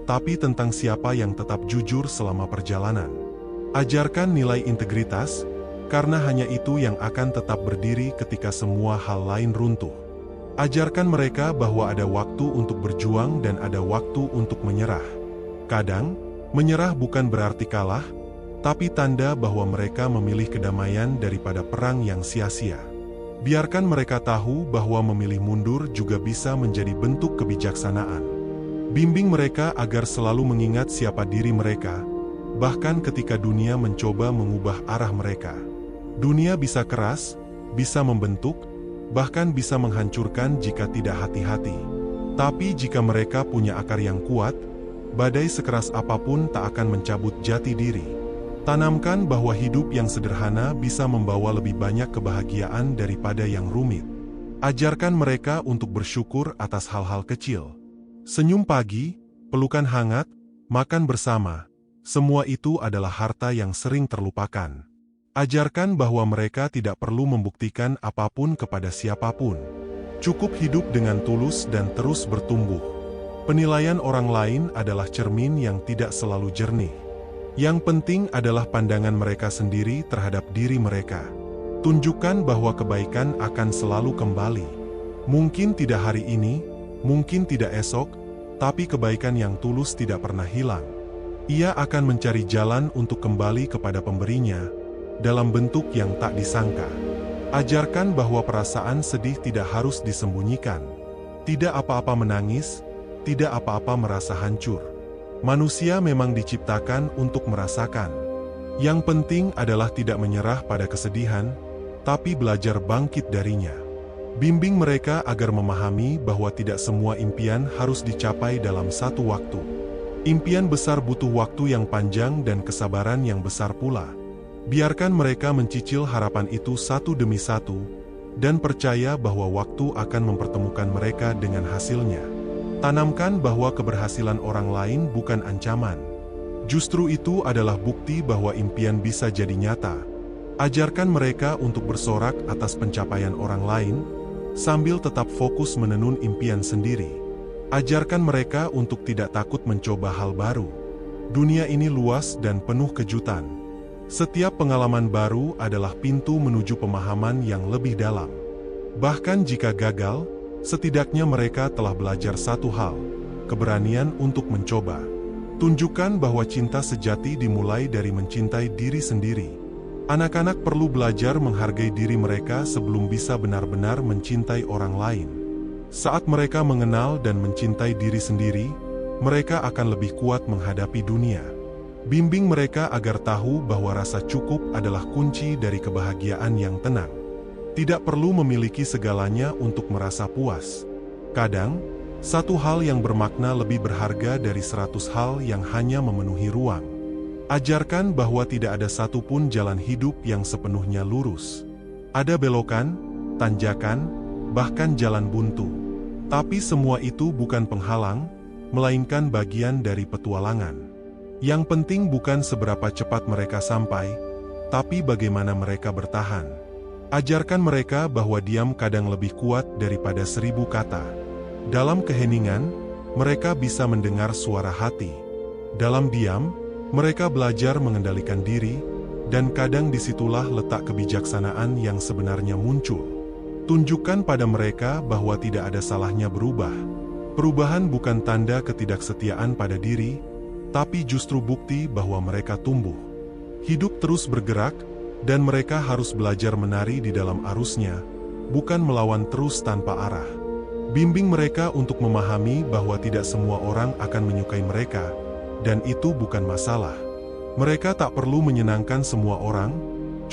tapi tentang siapa yang tetap jujur selama perjalanan. Ajarkan nilai integritas, karena hanya itu yang akan tetap berdiri ketika semua hal lain runtuh. Ajarkan mereka bahwa ada waktu untuk berjuang dan ada waktu untuk menyerah. Kadang, menyerah bukan berarti kalah, tapi tanda bahwa mereka memilih kedamaian daripada perang yang sia-sia. Biarkan mereka tahu bahwa memilih mundur juga bisa menjadi bentuk kebijaksanaan. Bimbing mereka agar selalu mengingat siapa diri mereka, bahkan ketika dunia mencoba mengubah arah mereka. Dunia bisa keras, bisa membentuk, bahkan bisa menghancurkan jika tidak hati-hati. Tapi jika mereka punya akar yang kuat, badai sekeras apapun tak akan mencabut jati diri. Tanamkan bahwa hidup yang sederhana bisa membawa lebih banyak kebahagiaan daripada yang rumit. Ajarkan mereka untuk bersyukur atas hal-hal kecil. Senyum pagi, pelukan hangat, makan bersama, semua itu adalah harta yang sering terlupakan. Ajarkan bahwa mereka tidak perlu membuktikan apapun kepada siapapun. Cukup hidup dengan tulus dan terus bertumbuh. Penilaian orang lain adalah cermin yang tidak selalu jernih. Yang penting adalah pandangan mereka sendiri terhadap diri mereka. Tunjukkan bahwa kebaikan akan selalu kembali. Mungkin tidak hari ini, mungkin tidak esok, tapi kebaikan yang tulus tidak pernah hilang. Ia akan mencari jalan untuk kembali kepada pemberinya, dalam bentuk yang tak disangka. Ajarkan bahwa perasaan sedih tidak harus disembunyikan. Tidak apa-apa menangis, tidak apa-apa merasa hancur. Manusia memang diciptakan untuk merasakan. Yang penting adalah tidak menyerah pada kesedihan, tapi belajar bangkit darinya. Bimbing mereka agar memahami bahwa tidak semua impian harus dicapai dalam satu waktu. Impian besar butuh waktu yang panjang dan kesabaran yang besar pula. Biarkan mereka mencicil harapan itu satu demi satu, dan percaya bahwa waktu akan mempertemukan mereka dengan hasilnya. Tanamkan bahwa keberhasilan orang lain bukan ancaman. Justru itu adalah bukti bahwa impian bisa jadi nyata. Ajarkan mereka untuk bersorak atas pencapaian orang lain, sambil tetap fokus menenun impian sendiri. Ajarkan mereka untuk tidak takut mencoba hal baru. Dunia ini luas dan penuh kejutan. Setiap pengalaman baru adalah pintu menuju pemahaman yang lebih dalam. Bahkan jika gagal, setidaknya mereka telah belajar satu hal, keberanian untuk mencoba. Tunjukkan bahwa cinta sejati dimulai dari mencintai diri sendiri. Anak-anak perlu belajar menghargai diri mereka sebelum bisa benar-benar mencintai orang lain. Saat mereka mengenal dan mencintai diri sendiri, mereka akan lebih kuat menghadapi dunia. Bimbing mereka agar tahu bahwa rasa cukup adalah kunci dari kebahagiaan yang tenang. Tidak perlu memiliki segalanya untuk merasa puas. Kadang, satu hal yang bermakna lebih berharga dari 100 hal yang hanya memenuhi ruang. Ajarkan bahwa tidak ada satupun jalan hidup yang sepenuhnya lurus. Ada belokan, tanjakan, bahkan jalan buntu. Tapi semua itu bukan penghalang, melainkan bagian dari petualangan. Yang penting bukan seberapa cepat mereka sampai, tapi bagaimana mereka bertahan. Ajarkan mereka bahwa diam kadang lebih kuat daripada 1000 kata. Dalam keheningan, mereka bisa mendengar suara hati. Dalam diam, mereka belajar mengendalikan diri, dan kadang disitulah letak kebijaksanaan yang sebenarnya muncul. Tunjukkan pada mereka bahwa tidak ada salahnya berubah. Perubahan bukan tanda ketidaksetiaan pada diri, tapi justru bukti bahwa mereka tumbuh. Hidup terus bergerak, dan mereka harus belajar menari di dalam arusnya, bukan melawan terus tanpa arah. Bimbing mereka untuk memahami bahwa tidak semua orang akan menyukai mereka, dan itu bukan masalah. Mereka tak perlu menyenangkan semua orang,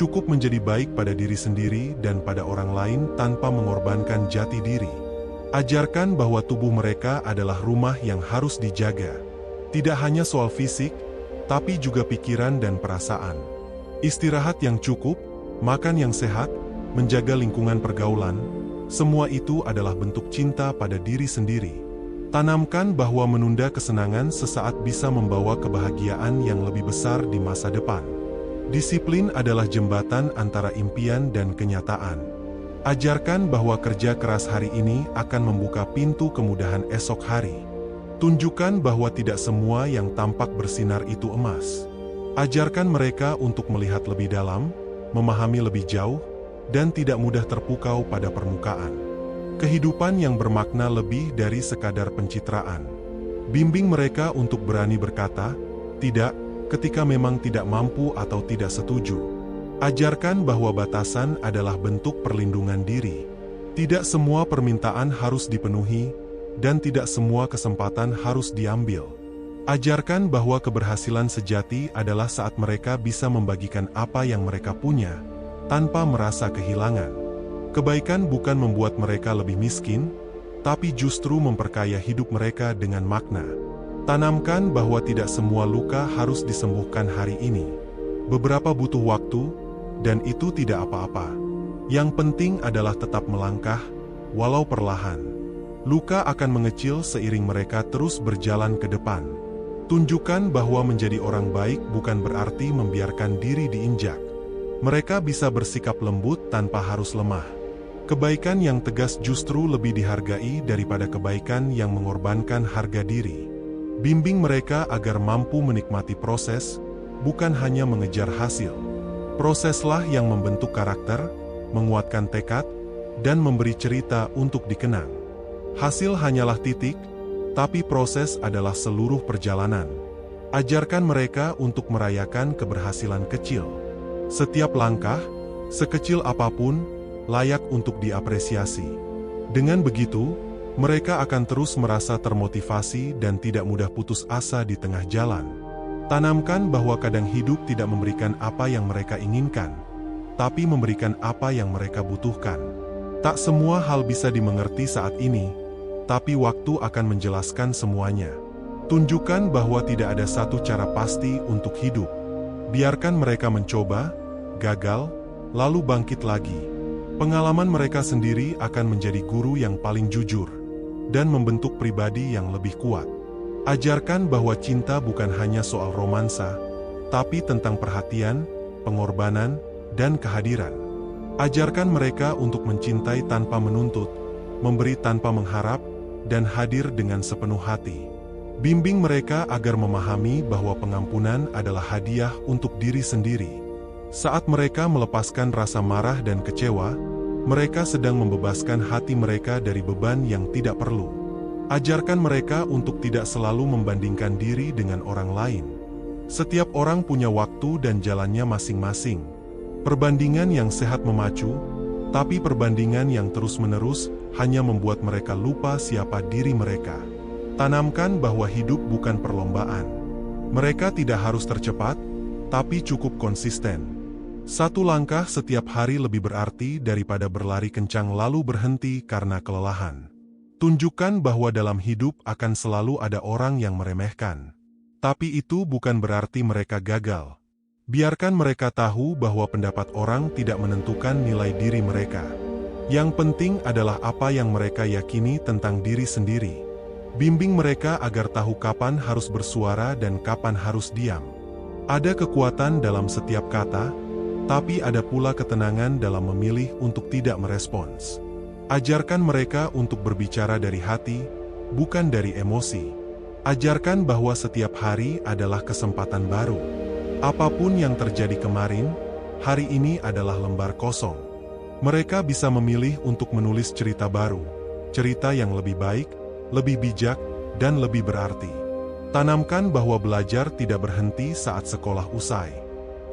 cukup menjadi baik pada diri sendiri dan pada orang lain tanpa mengorbankan jati diri. Ajarkan bahwa tubuh mereka adalah rumah yang harus dijaga. Tidak hanya soal fisik, tapi juga pikiran dan perasaan. Istirahat yang cukup, makan yang sehat, menjaga lingkungan pergaulan, semua itu adalah bentuk cinta pada diri sendiri. Tanamkan bahwa menunda kesenangan sesaat bisa membawa kebahagiaan yang lebih besar di masa depan. Disiplin adalah jembatan antara impian dan kenyataan. Ajarkan bahwa kerja keras hari ini akan membuka pintu kemudahan esok hari. Tunjukkan bahwa tidak semua yang tampak bersinar itu emas. Ajarkan mereka untuk melihat lebih dalam, memahami lebih jauh, dan tidak mudah terpukau pada permukaan. Kehidupan yang bermakna lebih dari sekadar pencitraan. Bimbing mereka untuk berani berkata, tidak, ketika memang tidak mampu atau tidak setuju. Ajarkan bahwa batasan adalah bentuk perlindungan diri. Tidak semua permintaan harus dipenuhi, dan tidak semua kesempatan harus diambil. Ajarkan bahwa keberhasilan sejati adalah saat mereka bisa membagikan apa yang mereka punya, tanpa merasa kehilangan. Kebaikan bukan membuat mereka lebih miskin, tapi justru memperkaya hidup mereka dengan makna. Tanamkan bahwa tidak semua luka harus disembuhkan hari ini. Beberapa butuh waktu, dan itu tidak apa-apa. Yang penting adalah tetap melangkah, walau perlahan. Luka akan mengecil seiring mereka terus berjalan ke depan. Tunjukkan bahwa menjadi orang baik bukan berarti membiarkan diri diinjak. Mereka bisa bersikap lembut tanpa harus lemah. Kebaikan yang tegas justru lebih dihargai daripada kebaikan yang mengorbankan harga diri. Bimbing mereka agar mampu menikmati proses, bukan hanya mengejar hasil. Proseslah yang membentuk karakter, menguatkan tekad, dan memberi cerita untuk dikenang. Hasil hanyalah titik, tapi proses adalah seluruh perjalanan. Ajarkan mereka untuk merayakan keberhasilan kecil. Setiap langkah, sekecil apapun, layak untuk diapresiasi. Dengan begitu, mereka akan terus merasa termotivasi dan tidak mudah putus asa di tengah jalan. Tanamkan bahwa kadang hidup tidak memberikan apa yang mereka inginkan, tapi memberikan apa yang mereka butuhkan. Tak semua hal bisa dimengerti saat ini, tapi waktu akan menjelaskan semuanya. Tunjukkan bahwa tidak ada satu cara pasti untuk hidup. Biarkan mereka mencoba, gagal, lalu bangkit lagi. Pengalaman mereka sendiri akan menjadi guru yang paling jujur, dan membentuk pribadi yang lebih kuat. Ajarkan bahwa cinta bukan hanya soal romansa, tapi tentang perhatian, pengorbanan, dan kehadiran. Ajarkan mereka untuk mencintai tanpa menuntut, memberi tanpa mengharap, dan hadir dengan sepenuh hati. Bimbing mereka agar memahami bahwa pengampunan adalah hadiah untuk diri sendiri. Saat mereka melepaskan rasa marah dan kecewa, mereka sedang membebaskan hati mereka dari beban yang tidak perlu. Ajarkan mereka untuk tidak selalu membandingkan diri dengan orang lain. Setiap orang punya waktu dan jalannya masing-masing. Perbandingan yang sehat memacu, tapi perbandingan yang terus-menerus hanya membuat mereka lupa siapa diri mereka. Tanamkan bahwa hidup bukan perlombaan. Mereka tidak harus tercepat, tapi cukup konsisten. Satu langkah setiap hari lebih berarti daripada berlari kencang lalu berhenti karena kelelahan. Tunjukkan bahwa dalam hidup akan selalu ada orang yang meremehkan. Tapi itu bukan berarti mereka gagal. Biarkan mereka tahu bahwa pendapat orang tidak menentukan nilai diri mereka. Yang penting adalah apa yang mereka yakini tentang diri sendiri. Bimbing mereka agar tahu kapan harus bersuara dan kapan harus diam. Ada kekuatan dalam setiap kata, tapi ada pula ketenangan dalam memilih untuk tidak merespons. Ajarkan mereka untuk berbicara dari hati, bukan dari emosi. Ajarkan bahwa setiap hari adalah kesempatan baru. Apapun yang terjadi kemarin, hari ini adalah lembar kosong. Mereka bisa memilih untuk menulis cerita baru, cerita yang lebih baik, lebih bijak, dan lebih berarti. Tanamkan bahwa belajar tidak berhenti saat sekolah usai.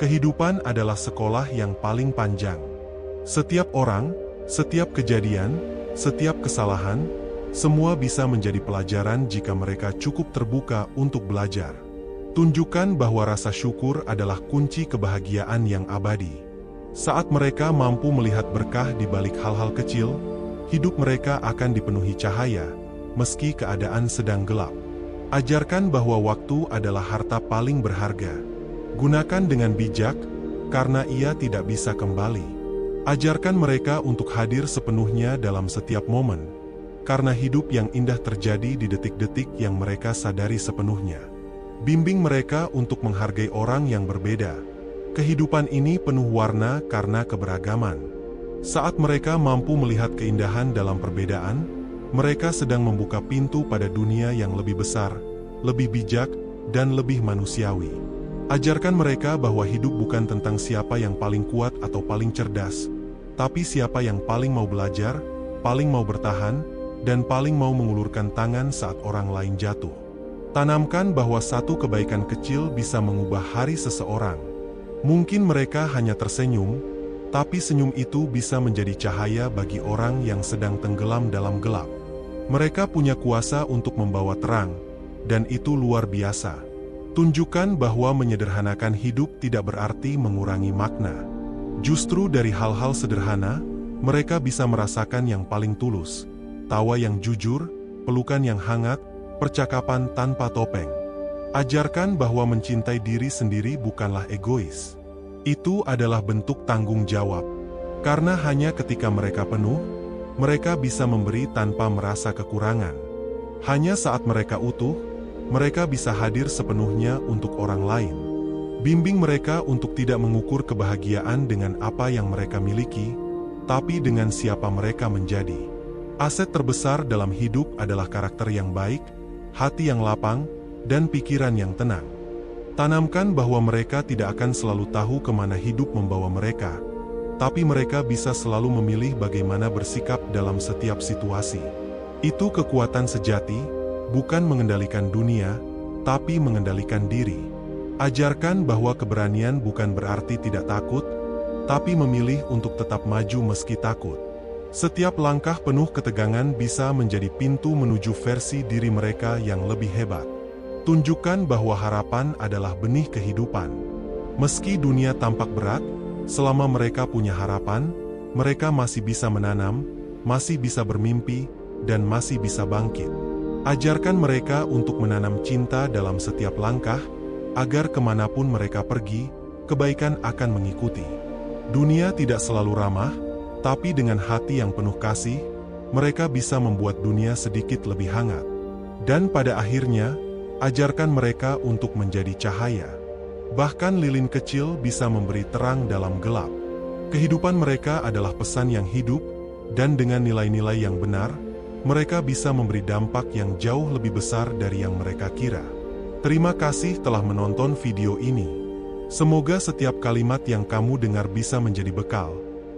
Kehidupan adalah sekolah yang paling panjang. Setiap orang, setiap kejadian, setiap kesalahan, semua bisa menjadi pelajaran jika mereka cukup terbuka untuk belajar. Tunjukkan bahwa rasa syukur adalah kunci kebahagiaan yang abadi. Saat mereka mampu melihat berkah di balik hal-hal kecil, hidup mereka akan dipenuhi cahaya, meski keadaan sedang gelap. Ajarkan bahwa waktu adalah harta paling berharga. Gunakan dengan bijak, karena ia tidak bisa kembali. Ajarkan mereka untuk hadir sepenuhnya dalam setiap momen, karena hidup yang indah terjadi di detik-detik yang mereka sadari sepenuhnya. Bimbing mereka untuk menghargai orang yang berbeda. Kehidupan ini penuh warna karena keberagaman. Saat mereka mampu melihat keindahan dalam perbedaan, mereka sedang membuka pintu pada dunia yang lebih besar, lebih bijak, dan lebih manusiawi. Ajarkan mereka bahwa hidup bukan tentang siapa yang paling kuat atau paling cerdas, tapi siapa yang paling mau belajar, paling mau bertahan, dan paling mau mengulurkan tangan saat orang lain jatuh. Tanamkan bahwa satu kebaikan kecil bisa mengubah hari seseorang. Mungkin mereka hanya tersenyum, tapi senyum itu bisa menjadi cahaya bagi orang yang sedang tenggelam dalam gelap. Mereka punya kuasa untuk membawa terang, dan itu luar biasa. Tunjukkan bahwa menyederhanakan hidup tidak berarti mengurangi makna. Justru dari hal-hal sederhana, mereka bisa merasakan yang paling tulus, tawa yang jujur, pelukan yang hangat, percakapan tanpa topeng. Ajarkan bahwa mencintai diri sendiri bukanlah egois. Itu adalah bentuk tanggung jawab. Karena hanya ketika mereka penuh, mereka bisa memberi tanpa merasa kekurangan. Hanya saat mereka utuh, mereka bisa hadir sepenuhnya untuk orang lain. Bimbing mereka untuk tidak mengukur kebahagiaan dengan apa yang mereka miliki, tapi dengan siapa mereka menjadi. Aset terbesar dalam hidup adalah karakter yang baik, hati yang lapang, dan pikiran yang tenang. Tanamkan bahwa mereka tidak akan selalu tahu kemana hidup membawa mereka, tapi mereka bisa selalu memilih bagaimana bersikap dalam setiap situasi. Itu kekuatan sejati, bukan mengendalikan dunia, tapi mengendalikan diri. Ajarkan bahwa keberanian bukan berarti tidak takut, tapi memilih untuk tetap maju meski takut. Setiap langkah penuh ketegangan bisa menjadi pintu menuju versi diri mereka yang lebih hebat. Tunjukkan bahwa harapan adalah benih kehidupan. Meski dunia tampak berat, selama mereka punya harapan, mereka masih bisa menanam, masih bisa bermimpi, dan masih bisa bangkit. Ajarkan mereka untuk menanam cinta dalam setiap langkah, agar kemanapun mereka pergi, kebaikan akan mengikuti. Dunia tidak selalu ramah, tapi dengan hati yang penuh kasih, mereka bisa membuat dunia sedikit lebih hangat. Dan pada akhirnya, ajarkan mereka untuk menjadi cahaya. Bahkan lilin kecil bisa memberi terang dalam gelap. Kehidupan mereka adalah pesan yang hidup, dan dengan nilai-nilai yang benar, mereka bisa memberi dampak yang jauh lebih besar dari yang mereka kira. Terima kasih telah menonton video ini. Semoga setiap kalimat yang kamu dengar bisa menjadi bekal,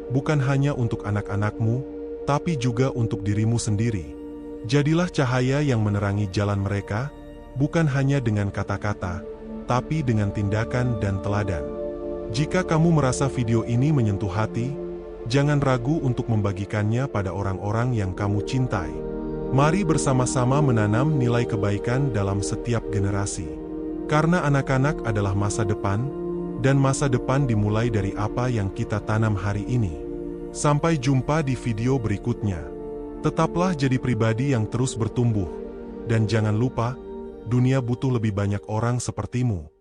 bukan hanya untuk anak-anakmu, tapi juga untuk dirimu sendiri. Jadilah cahaya yang menerangi jalan mereka, bukan hanya dengan kata-kata, tapi dengan tindakan dan teladan. Jika kamu merasa video ini menyentuh hati, jangan ragu untuk membagikannya pada orang-orang yang kamu cintai. Mari bersama-sama menanam nilai kebaikan dalam setiap generasi. Karena anak-anak adalah masa depan, dan masa depan dimulai dari apa yang kita tanam hari ini. Sampai jumpa di video berikutnya. Tetaplah jadi pribadi yang terus bertumbuh. Dan jangan lupa, dunia butuh lebih banyak orang sepertimu.